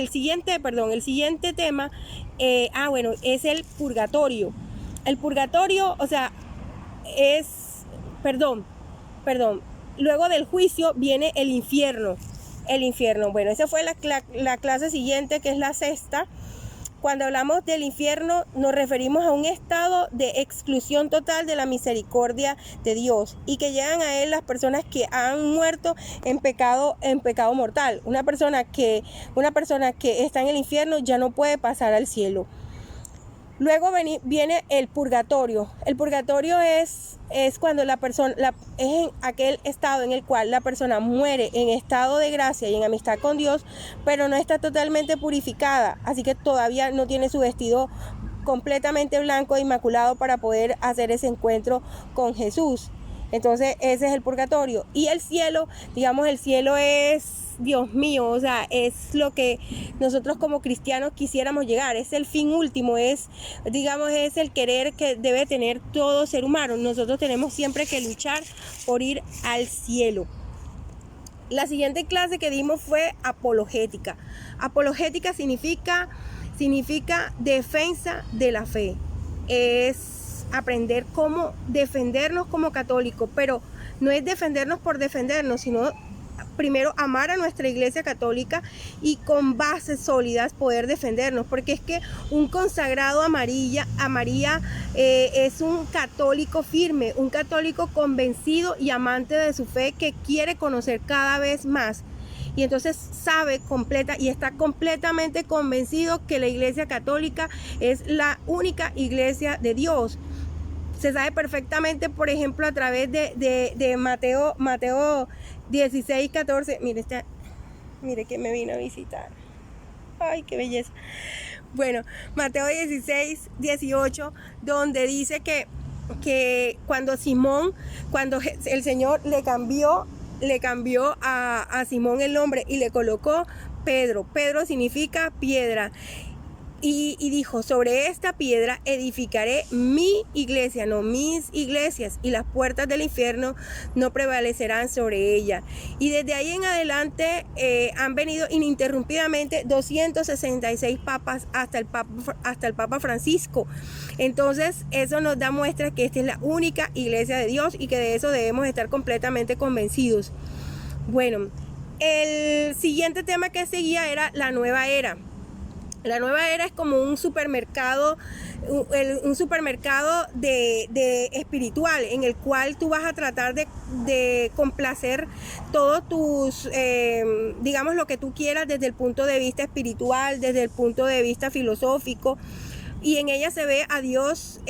siguiente tema, es el purgatorio. El purgatorio, o sea, luego del juicio viene el infierno. Bueno, esa fue la clase siguiente, que es la sexta. Cuando hablamos del infierno, nos referimos a un estado de exclusión total de la misericordia de Dios, y que llegan a él las personas que han muerto en pecado mortal. Una persona que está en el infierno ya no puede pasar al cielo. Luego viene el purgatorio. El purgatorio es cuando la persona es en aquel estado en el cual la persona muere en estado de gracia y en amistad con Dios, pero no está totalmente purificada, así que todavía no tiene su vestido completamente blanco e inmaculado para poder hacer ese encuentro con Jesús. Entonces ese es el purgatorio. Y el cielo, el cielo es, Dios mío, o sea, es lo que nosotros como cristianos quisiéramos llegar. Es el fin último, es el querer que debe tener todo ser humano. Nosotros tenemos siempre que luchar por ir al cielo. La siguiente clase que dimos fue apologética. Apologética significa defensa de la fe. es aprender cómo defendernos como católicos, pero no es defendernos por defendernos, sino primero amar a nuestra Iglesia Católica y con bases sólidas poder defendernos, porque es que un consagrado a María es un católico firme, un católico convencido y amante de su fe que quiere conocer cada vez más. Y entonces sabe completa y está completamente convencido que la Iglesia Católica es la única iglesia de Dios. Se sabe perfectamente, por ejemplo, a través de Mateo 16, 14. Mire que me vino a visitar. Ay, qué belleza. Bueno, Mateo 16, 18, donde dice que cuando el Señor le cambió a Simón el nombre y le colocó Pedro. Pedro significa piedra. Y dijo, sobre esta piedra edificaré mi iglesia, no mis iglesias, y las puertas del infierno no prevalecerán sobre ella. Y desde ahí en adelante han venido ininterrumpidamente 266 papas hasta el Papa Francisco. Entonces eso nos da muestra que esta es la única iglesia de Dios y que de eso debemos estar completamente convencidos. Bueno, el siguiente tema que seguía era la nueva era. La nueva era es como un supermercado de espiritual, en el cual tú vas a tratar de complacer todos tus, digamos, lo que tú quieras desde el punto de vista espiritual, desde el punto de vista filosófico. Y en ella se ve a Dios,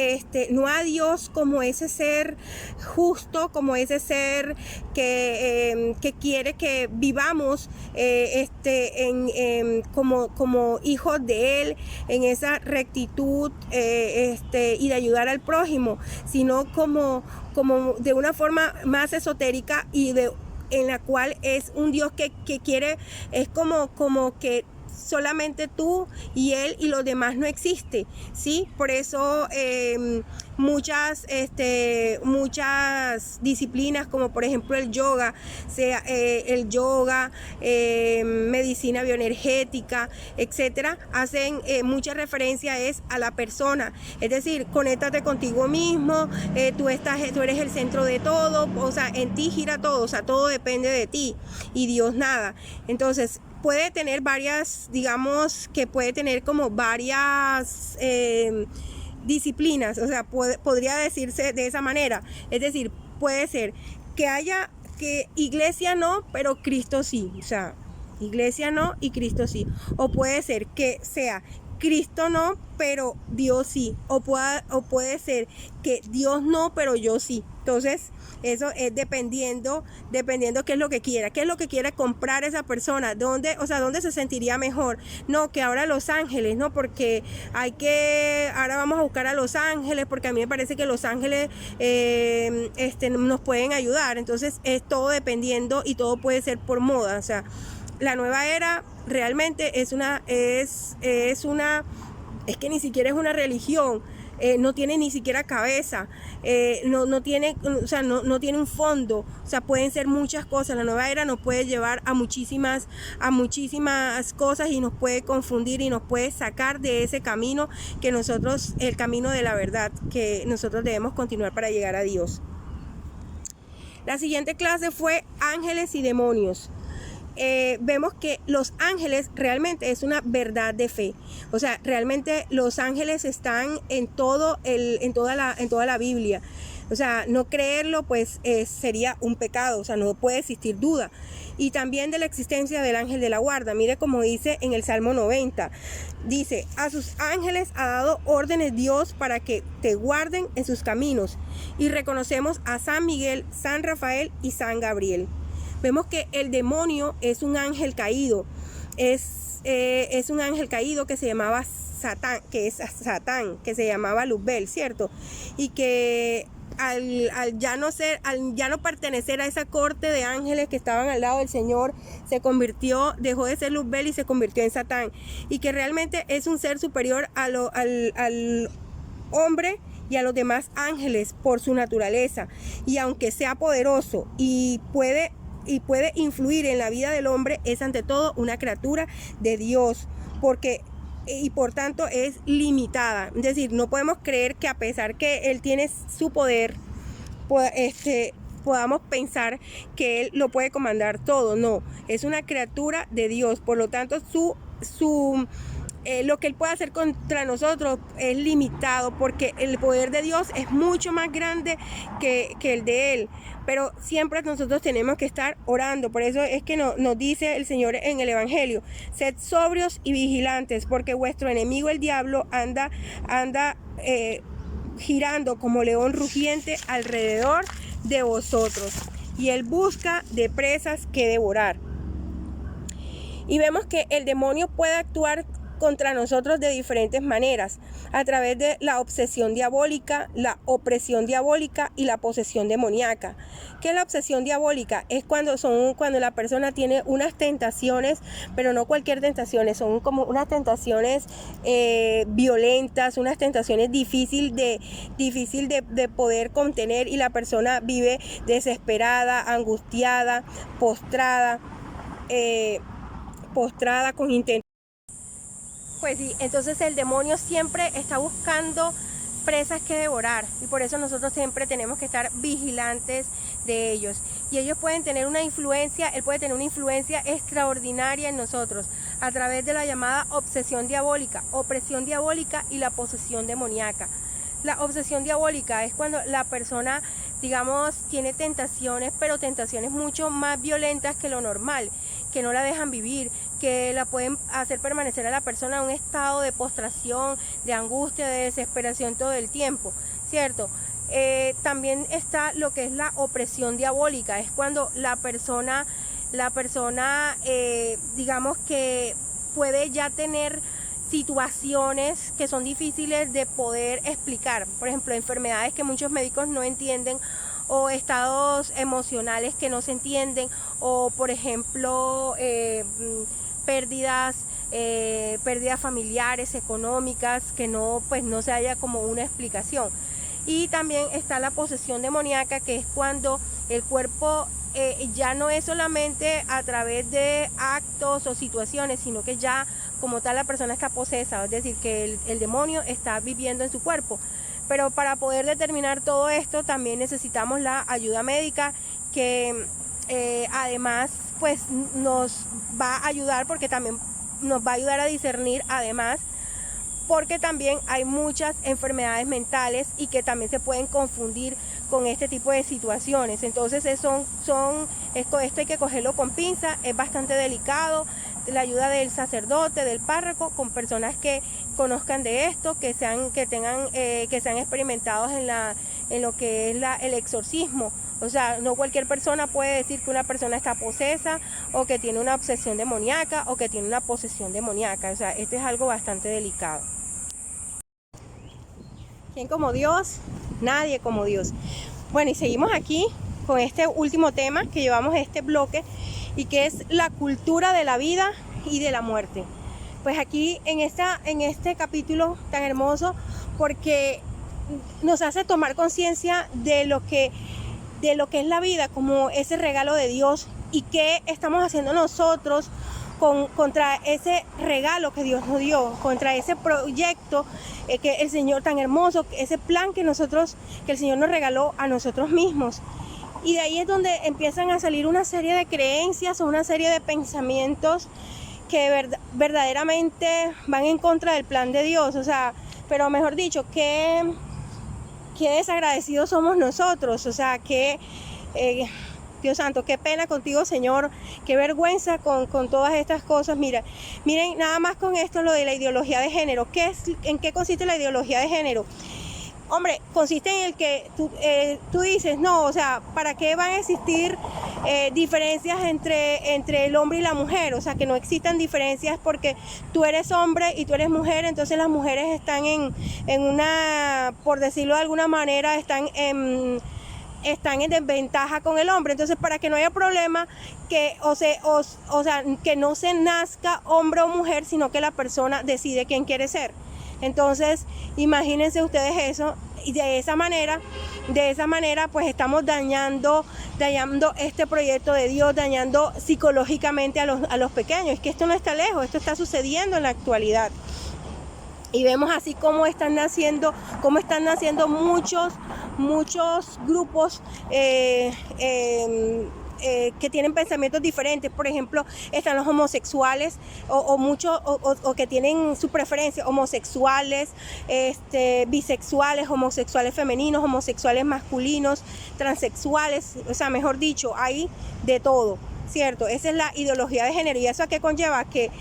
no a Dios como ese ser justo, como ese ser que quiere que vivamos como hijos de Él, en esa rectitud y de ayudar al prójimo, sino como de una forma más esotérica en la cual es un Dios que quiere, es como que solamente tú y él y los demás no existe, ¿sí? Por eso muchas disciplinas como por ejemplo el yoga, medicina bioenergética, etcétera, hacen mucha referencia a la persona, es decir, conéctate contigo mismo, tú eres el centro de todo, o sea, en ti gira todo, o sea, todo depende de ti y Dios nada. Entonces puede tener varias, digamos que puede tener como varias disciplinas, o sea, podría decirse de esa manera. Es decir, puede ser que iglesia no, pero Cristo sí, o sea, iglesia no y Cristo sí. O puede ser que sea Cristo no, pero Dios sí. O puede ser que Dios no, pero yo sí. Entonces, eso es dependiendo qué es lo que quiera comprar esa persona, dónde se sentiría mejor. No, que ahora Los Ángeles, no, porque ahora vamos a buscar a Los Ángeles, porque a mí me parece que Los Ángeles nos pueden ayudar. Entonces, es todo dependiendo y todo puede ser por moda. O sea, la nueva era realmente es que ni siquiera es una religión. No tiene ni siquiera cabeza, no tiene un fondo, o sea, pueden ser muchas cosas. La nueva era nos puede llevar a muchísimas cosas y nos puede confundir y nos puede sacar de ese camino el camino de la verdad que nosotros debemos continuar para llegar a Dios. La siguiente clase fue ángeles y demonios. Vemos que los ángeles realmente es una verdad de fe, o sea, realmente los ángeles están en toda la Biblia. O sea, no creerlo pues sería un pecado, o sea, no puede existir duda. Y también de la existencia del ángel de la guarda. Mire como dice en el Salmo 90, dice: a sus ángeles ha dado órdenes Dios para que te guarden en sus caminos. Y reconocemos a San Miguel, San Rafael y San Gabriel. Vemos que el demonio es un ángel caído, es un ángel caído que se llamaba Satán, que se llamaba Luzbel, ¿cierto? Y que al ya no pertenecer a esa corte de ángeles que estaban al lado del Señor, dejó de ser Luzbel y se convirtió en Satán. Y que realmente es un ser superior al hombre y a los demás ángeles por su naturaleza. Y aunque sea poderoso y puede influir en la vida del hombre, es ante todo una criatura de Dios, porque y por tanto es limitada. Es decir, no podemos creer que a pesar que Él tiene su poder, podamos pensar que Él lo puede comandar todo. No, es una criatura de Dios, por lo tanto lo que Él puede hacer contra nosotros es limitado, porque el poder de Dios es mucho más grande que el de Él. Pero siempre nosotros tenemos que estar orando. Por eso es que nos dice el Señor en el Evangelio: sed sobrios y vigilantes, porque vuestro enemigo el diablo anda girando como león rugiente alrededor de vosotros, y él busca de presas que devorar. Y vemos que el demonio puede actuar contra nosotros de diferentes maneras, a través de la obsesión diabólica, la opresión diabólica y la posesión demoníaca. ¿Qué es la obsesión diabólica? Es cuando la persona tiene unas tentaciones, pero no cualquier tentaciones, son como unas tentaciones violentas, unas tentaciones difícil de poder contener, y la persona vive desesperada, angustiada, postrada con intentos. Pues sí, entonces el demonio siempre está buscando presas que devorar, y por eso nosotros siempre tenemos que estar vigilantes de ellos. Y ellos pueden tener una influencia, él puede tener una influencia extraordinaria en nosotros a través de la llamada obsesión diabólica, opresión diabólica y la posesión demoníaca. La obsesión diabólica es cuando la persona, digamos, tiene tentaciones, pero tentaciones mucho más violentas que lo normal, que no la dejan vivir, que la pueden hacer permanecer a la persona en un estado de postración, de angustia, de desesperación todo el tiempo, ¿cierto? También está lo que es la opresión diabólica, es cuando la persona digamos que puede ya tener situaciones que son difíciles de poder explicar, por ejemplo, enfermedades que muchos médicos no entienden, o estados emocionales que no se entienden, o por ejemplo pérdidas familiares, económicas, que no se haya como una explicación. Y también está la posesión demoníaca, que es cuando el cuerpo ya no es solamente a través de actos o situaciones, sino que ya como tal la persona está posesa, es decir, que el demonio está viviendo en su cuerpo. Pero para poder determinar todo esto también necesitamos la ayuda médica, que además pues nos va a ayudar, porque también nos va a ayudar a discernir, además porque también hay muchas enfermedades mentales y que también se pueden confundir con este tipo de situaciones. Entonces esto hay que cogerlo con pinza, es bastante delicado. La ayuda del sacerdote, del párroco, con personas que conozcan de esto, que sean experimentados en lo que es el exorcismo. O sea, no cualquier persona puede decir que una persona está posesa, o que tiene una obsesión demoníaca, o que tiene una posesión demoníaca. O sea, esto es algo bastante delicado. ¿Quién como Dios? Nadie como Dios. Bueno, y seguimos aquí con este último tema que llevamos este bloque, y que es la cultura de la vida y de la muerte. Pues aquí en este capítulo tan hermoso, porque nos hace tomar conciencia de lo que es la vida como ese regalo de Dios, y qué estamos haciendo nosotros contra ese regalo que Dios nos dio, contra ese proyecto que el Señor tan hermoso, ese plan que el Señor nos regaló a nosotros mismos. Y de ahí es donde empiezan a salir una serie de creencias o una serie de pensamientos que verdaderamente van en contra del plan de Dios. O sea, pero mejor dicho, qué desagradecidos somos nosotros. O sea, Dios santo, qué pena contigo, Señor, qué vergüenza con todas estas cosas. Miren, nada más con esto, lo de la ideología de género. ¿En qué consiste la ideología de género? Hombre, consiste en el que tú dices, no, o sea, ¿para qué van a existir diferencias entre el hombre y la mujer? O sea, que no existan diferencias porque tú eres hombre y tú eres mujer, entonces las mujeres están en una, por decirlo de alguna manera, están en desventaja con el hombre. Entonces, para que no haya problema, que que no se nazca hombre o mujer, sino que la persona decide quién quiere ser. Entonces, imagínense ustedes eso, y de esa manera pues estamos dañando este proyecto de Dios, dañando psicológicamente a los pequeños. Es que esto no está lejos, esto está sucediendo en la actualidad. Y vemos así cómo están naciendo muchos grupos que tienen pensamientos diferentes. Por ejemplo, están los homosexuales o que tienen su preferencia, homosexuales, bisexuales, homosexuales femeninos, homosexuales masculinos, transexuales, o sea, mejor dicho, hay de todo. ¿Cierto? Esa es la ideología de género. ¿Y eso a qué conlleva? A que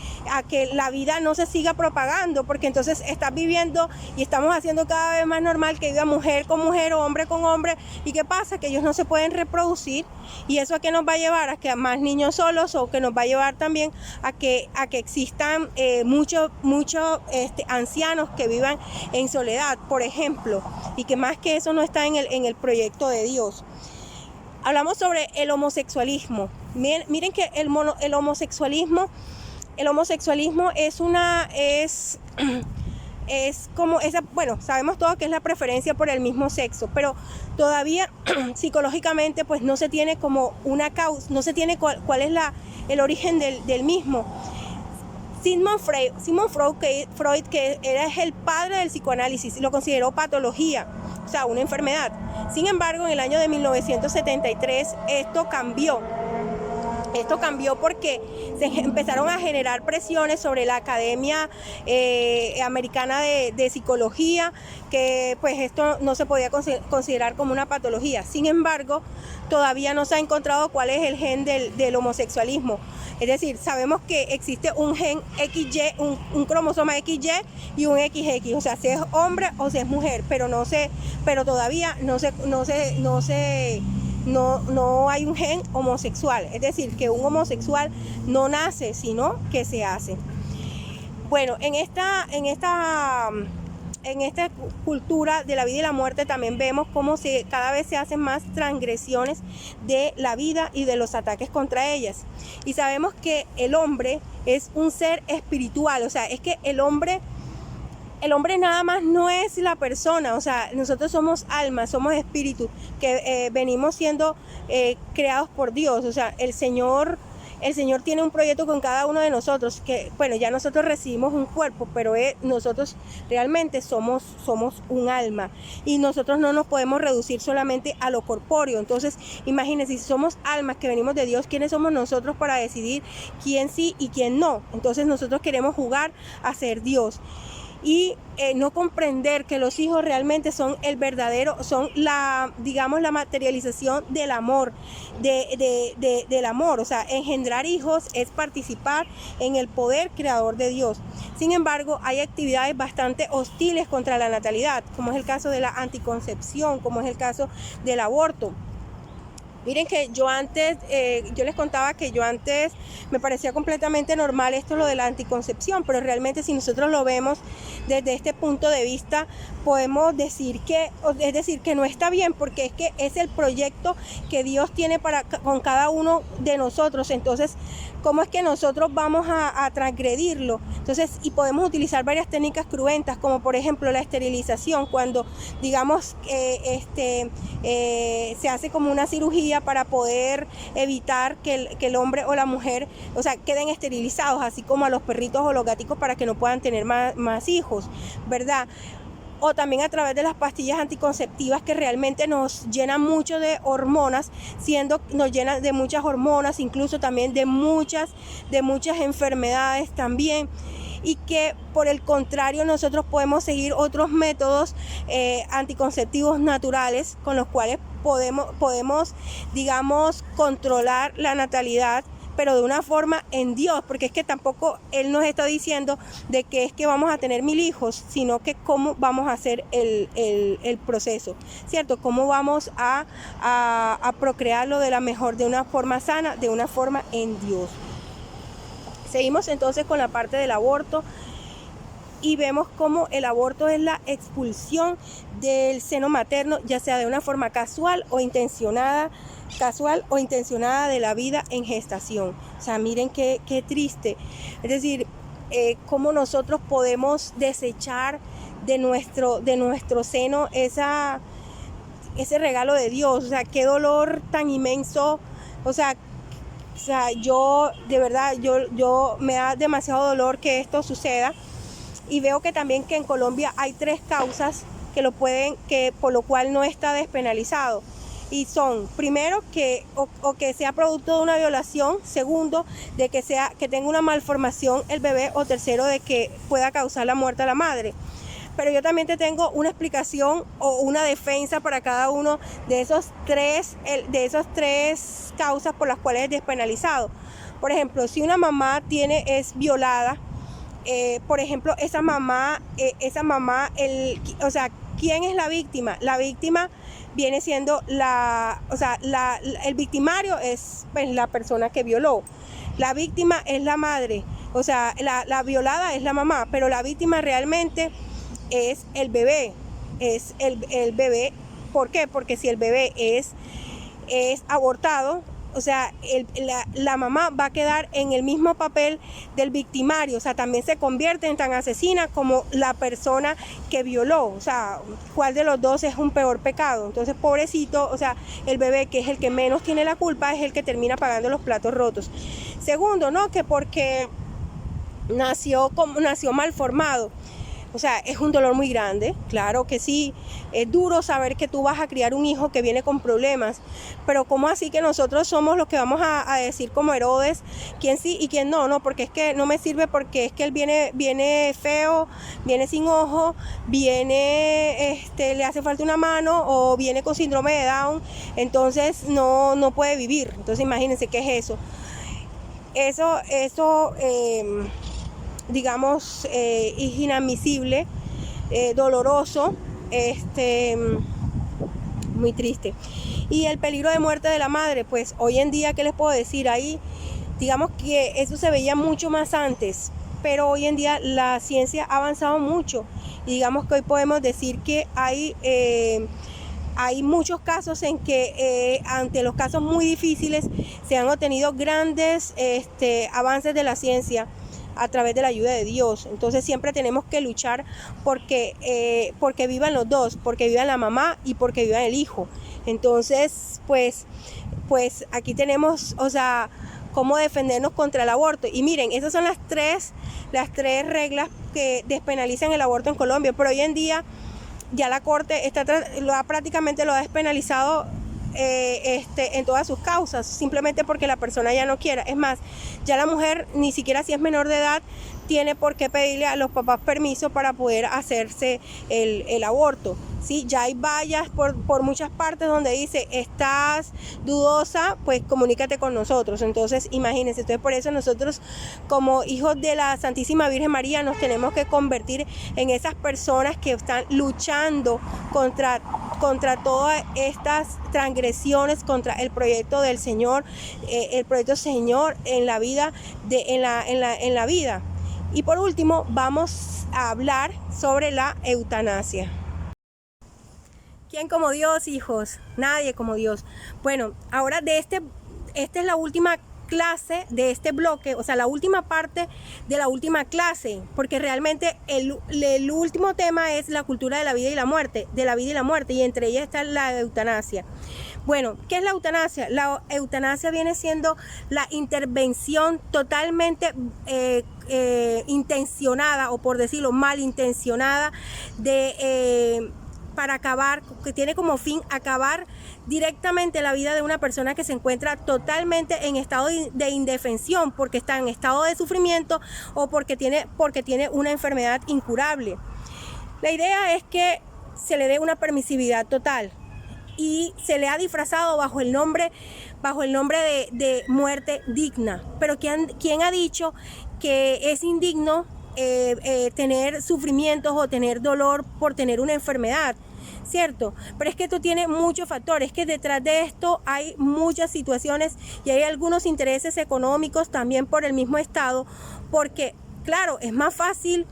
la vida no se siga propagando, porque entonces estás viviendo y estamos haciendo cada vez más normal que viva mujer con mujer o hombre con hombre. ¿Y qué pasa? Que ellos no se pueden reproducir, y eso a qué nos va a llevar, a que más niños solos, o que nos va a llevar también a que existan muchos ancianos que vivan en soledad, por ejemplo, y que más que eso no está en el proyecto de Dios. Hablamos sobre el homosexualismo. Miren que el homosexualismo es como esa, bueno, sabemos todos que es la preferencia por el mismo sexo, pero todavía psicológicamente pues no se tiene como una causa, no se tiene cuál es el origen del mismo. Sigmund Freud, que era el padre del psicoanálisis, lo consideró patología, o sea, una enfermedad. Sin embargo, en el año de 1973 esto cambió. Esto cambió porque se empezaron a generar presiones sobre la Academia Americana de Psicología, que pues esto no se podía considerar como una patología. Sin embargo, todavía no se ha encontrado cuál es el gen del homosexualismo. Es decir, sabemos que existe un gen XY, un cromosoma XY y un XX, o sea, si es hombre o si es mujer, pero todavía no hay un gen homosexual. Es decir, que un homosexual no nace, sino que se hace. Bueno, en esta cultura de la vida y la muerte también vemos cómo cada vez se hacen más transgresiones de la vida y de los ataques contra ellas. Y sabemos que el hombre es un ser espiritual, o sea, es que el hombre nada más no es la persona, o sea, nosotros somos almas, somos espíritus que venimos siendo creados por Dios. O sea, el Señor tiene un proyecto con cada uno de nosotros, que bueno, ya nosotros recibimos un cuerpo, pero nosotros realmente somos un alma, y nosotros no nos podemos reducir solamente a lo corpóreo. Entonces, imagínense, si somos almas que venimos de Dios, ¿quiénes somos nosotros para decidir quién sí y quién no? Entonces nosotros queremos jugar a ser Dios. Y no comprender que los hijos realmente son son la materialización del amor, del amor. O sea, engendrar hijos es participar en el poder creador de Dios. Sin embargo, hay actividades bastante hostiles contra la natalidad, como es el caso de la anticoncepción, como es el caso del aborto. Miren que yo les contaba que yo antes me parecía completamente normal esto, lo de la anticoncepción, pero realmente si nosotros lo vemos desde este punto de vista, podemos decir que no está bien, porque es que es el proyecto que Dios tiene con cada uno de nosotros. Entonces, ¿cómo es que nosotros vamos a transgredirlo? Entonces, y podemos utilizar varias técnicas cruentas, como por ejemplo la esterilización, cuando digamos se hace como una cirugía para poder evitar que el hombre o la mujer, o sea, queden esterilizados, así como a los perritos o los gaticos, para que no puedan tener más hijos, ¿verdad? O también a través de las pastillas anticonceptivas, que realmente nos llenan mucho de hormonas, nos llenan de muchas hormonas, incluso también de muchas enfermedades también. Y que por el contrario nosotros podemos seguir otros métodos anticonceptivos naturales, con los cuales podemos digamos controlar la natalidad, pero de una forma en Dios, porque es que tampoco Él nos está diciendo de que es que vamos a tener 1000 hijos, sino que cómo vamos a hacer el proceso, ¿cierto? Cómo vamos a procrearlo de una forma sana, de una forma en Dios. Seguimos entonces con la parte del aborto, y vemos cómo el aborto es la expulsión del seno materno, ya sea de una forma casual o intencionada de la vida en gestación. O sea, miren qué triste. Es decir, cómo nosotros podemos desechar de nuestro seno ese regalo de Dios. O sea, qué dolor tan inmenso. O sea, yo de verdad, yo me da demasiado dolor que esto suceda. y veo que también que en Colombia hay 3 causas que por lo cual no está despenalizado. Y son, primero, que sea producto de una violación, segundo, de que tenga una malformación el bebé, o tercero, de que pueda causar la muerte a la madre. Pero yo también te tengo una explicación o una defensa para cada uno de esos tres causas por las cuales es despenalizado. Por ejemplo, si una mamá es violada, por ejemplo, ¿quién es la víctima? La víctima viene siendo el victimario es pues la persona que violó. La víctima es la madre, o sea, la violada es la mamá, pero la víctima realmente es el bebé, el bebé. ¿Por qué? Porque si el bebé es abortado, o sea, la mamá va a quedar en el mismo papel del victimario, o sea, también se convierte en tan asesina como la persona que violó, o sea, ¿cuál de los dos es un peor pecado? Entonces, pobrecito, o sea, el bebé, que es el que menos tiene la culpa, es el que termina pagando los platos rotos. Segundo, ¿no? Que porque nació mal formado. O sea, es un dolor muy grande, claro que sí, es duro saber que tú vas a criar un hijo que viene con problemas, pero ¿cómo así que nosotros somos los que vamos a decir como Herodes quién sí y quién no? No, porque es que no me sirve, porque es que él viene feo, viene sin ojo, le hace falta una mano, o viene con síndrome de Down, entonces no puede vivir. Entonces imagínense qué es eso. Digamos, es inadmisible, doloroso, muy triste. Y el peligro de muerte de la madre, pues hoy en día, ¿qué les puedo decir? Ahí, digamos que eso se veía mucho más antes, pero hoy en día la ciencia ha avanzado mucho, y digamos que hoy podemos decir que hay muchos casos en que ante los casos muy difíciles se han obtenido grandes avances de la ciencia a través de la ayuda de Dios. Entonces siempre tenemos que luchar porque vivan los dos, porque viva la mamá y porque viva el hijo. Entonces, pues aquí tenemos, o sea, cómo defendernos contra el aborto. Y miren, esas son las tres reglas que despenalizan el aborto en Colombia. Pero hoy en día ya la Corte prácticamente lo ha despenalizado en todas sus causas, simplemente porque la persona ya no quiera. Es más, ya la mujer, ni siquiera si es menor de edad, tiene por qué pedirle a los papás permiso para poder hacerse el aborto. ¿Sí? Ya hay vallas por muchas partes donde dice, estás dudosa, pues comunícate con nosotros. Entonces, imagínense, entonces por eso nosotros, como hijos de la Santísima Virgen María, nos tenemos que convertir en esas personas que están luchando contra todas estas transgresiones, contra el proyecto del Señor, el proyecto Señor en la vida, en la vida. Y por último, vamos a hablar sobre la eutanasia. ¿Quién como Dios, hijos? Nadie como Dios. Bueno, ahora esta es la última clase de este bloque, o sea, la última parte de la última clase, porque realmente el último tema es la cultura de la vida y la muerte, y entre ellas está la eutanasia. Bueno, ¿qué es la eutanasia? La eutanasia viene siendo la intervención totalmente intencionada, o por decirlo, malintencionada, para acabar, que tiene como fin acabar directamente la vida de una persona que se encuentra totalmente en estado de indefensión, porque está en estado de sufrimiento, o porque tiene una enfermedad incurable. La idea es que se le dé una permisividad total, y se le ha disfrazado bajo el nombre de muerte digna. Pero ¿quién ha dicho que es indigno tener sufrimientos o tener dolor por tener una enfermedad? ¿Cierto? Pero es que esto tiene muchos factores, que detrás de esto hay muchas situaciones, y hay algunos intereses económicos también por el mismo Estado, porque claro, es más fácil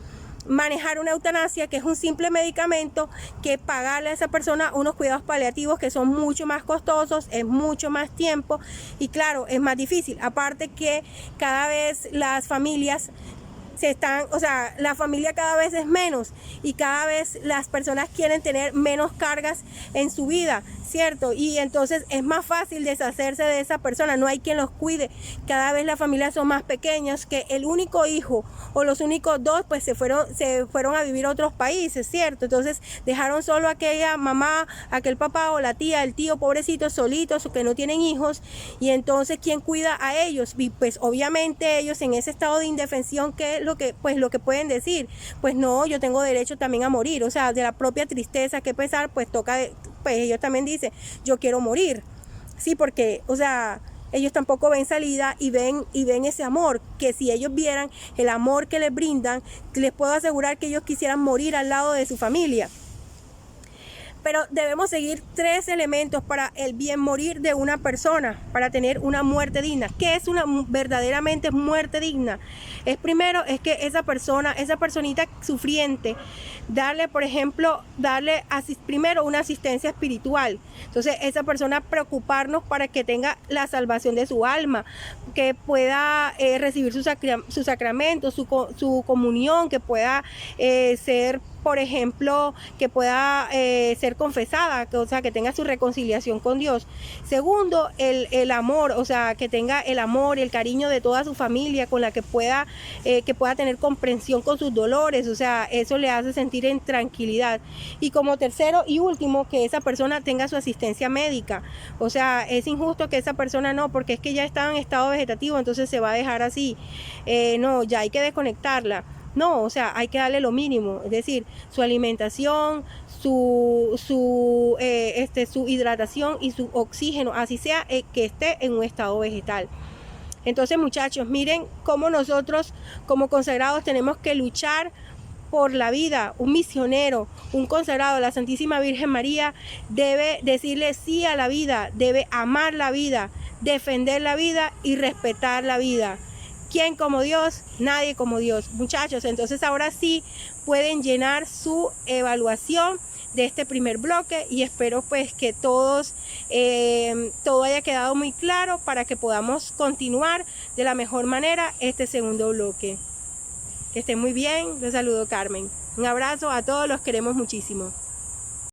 manejar una eutanasia, que es un simple medicamento, que pagarle a esa persona unos cuidados paliativos que son mucho más costosos, es mucho más tiempo, y claro, es más difícil. Aparte que cada vez las familias o sea, la familia cada vez es menos y cada vez las personas quieren tener menos cargas en su vida, ¿cierto? Y entonces es más fácil deshacerse de esa persona, no hay quien los cuide. Cada vez las familias son más pequeñas, que el único hijo o los únicos dos pues se fueron a vivir a otros países, ¿cierto? Entonces dejaron solo a aquella mamá, aquel papá o la tía, el tío, pobrecitos, solitos, que no tienen hijos, y entonces ¿quién cuida a ellos? Y pues obviamente ellos en ese estado de indefensión, ¿qué es lo que pueden decir? Pues no, yo tengo derecho también a morir, o sea, de la propia tristeza, que pesar, pues pues ellos también dicen, yo quiero morir, sí, porque, o sea, ellos tampoco ven salida y ven ese amor, que si ellos vieran el amor que les brindan, les puedo asegurar que ellos quisieran morir al lado de su familia. Pero debemos seguir 3 elementos para el bien morir de una persona, para tener una muerte digna. ¿Qué es una verdaderamente muerte digna? Primero, es que esa personita sufriente, por ejemplo, primero una asistencia espiritual. Entonces, esa persona preocuparnos para que tenga la salvación de su alma, que pueda recibir su sacramento, su comunión, que pueda ser, por ejemplo, que pueda ser confesada, o sea, que tenga su reconciliación con Dios. Segundo, el amor, o sea, que tenga el amor y el cariño de toda su familia, con la que pueda tener comprensión con sus dolores, o sea, eso le hace sentir en tranquilidad. Y como tercero y último, que esa persona tenga su asistencia médica. O sea, es injusto que esa persona no, porque es que ya está en estado vegetativo, entonces se va a dejar así. No, ya hay que desconectarla. No, o sea, hay que darle lo mínimo, es decir, su alimentación, su hidratación y su oxígeno, así sea que esté en un estado vegetal. Entonces, muchachos, miren cómo nosotros como consagrados tenemos que luchar por la vida. Un misionero, un consagrado, la Santísima Virgen María, debe decirle sí a la vida, debe amar la vida, defender la vida y respetar la vida. ¿Quién como Dios? Nadie como Dios. Muchachos, entonces ahora sí pueden llenar su evaluación de este primer bloque y espero pues que todo haya quedado muy claro para que podamos continuar de la mejor manera este segundo bloque. Que estén muy bien, los saludo Carmen. Un abrazo a todos, los queremos muchísimo.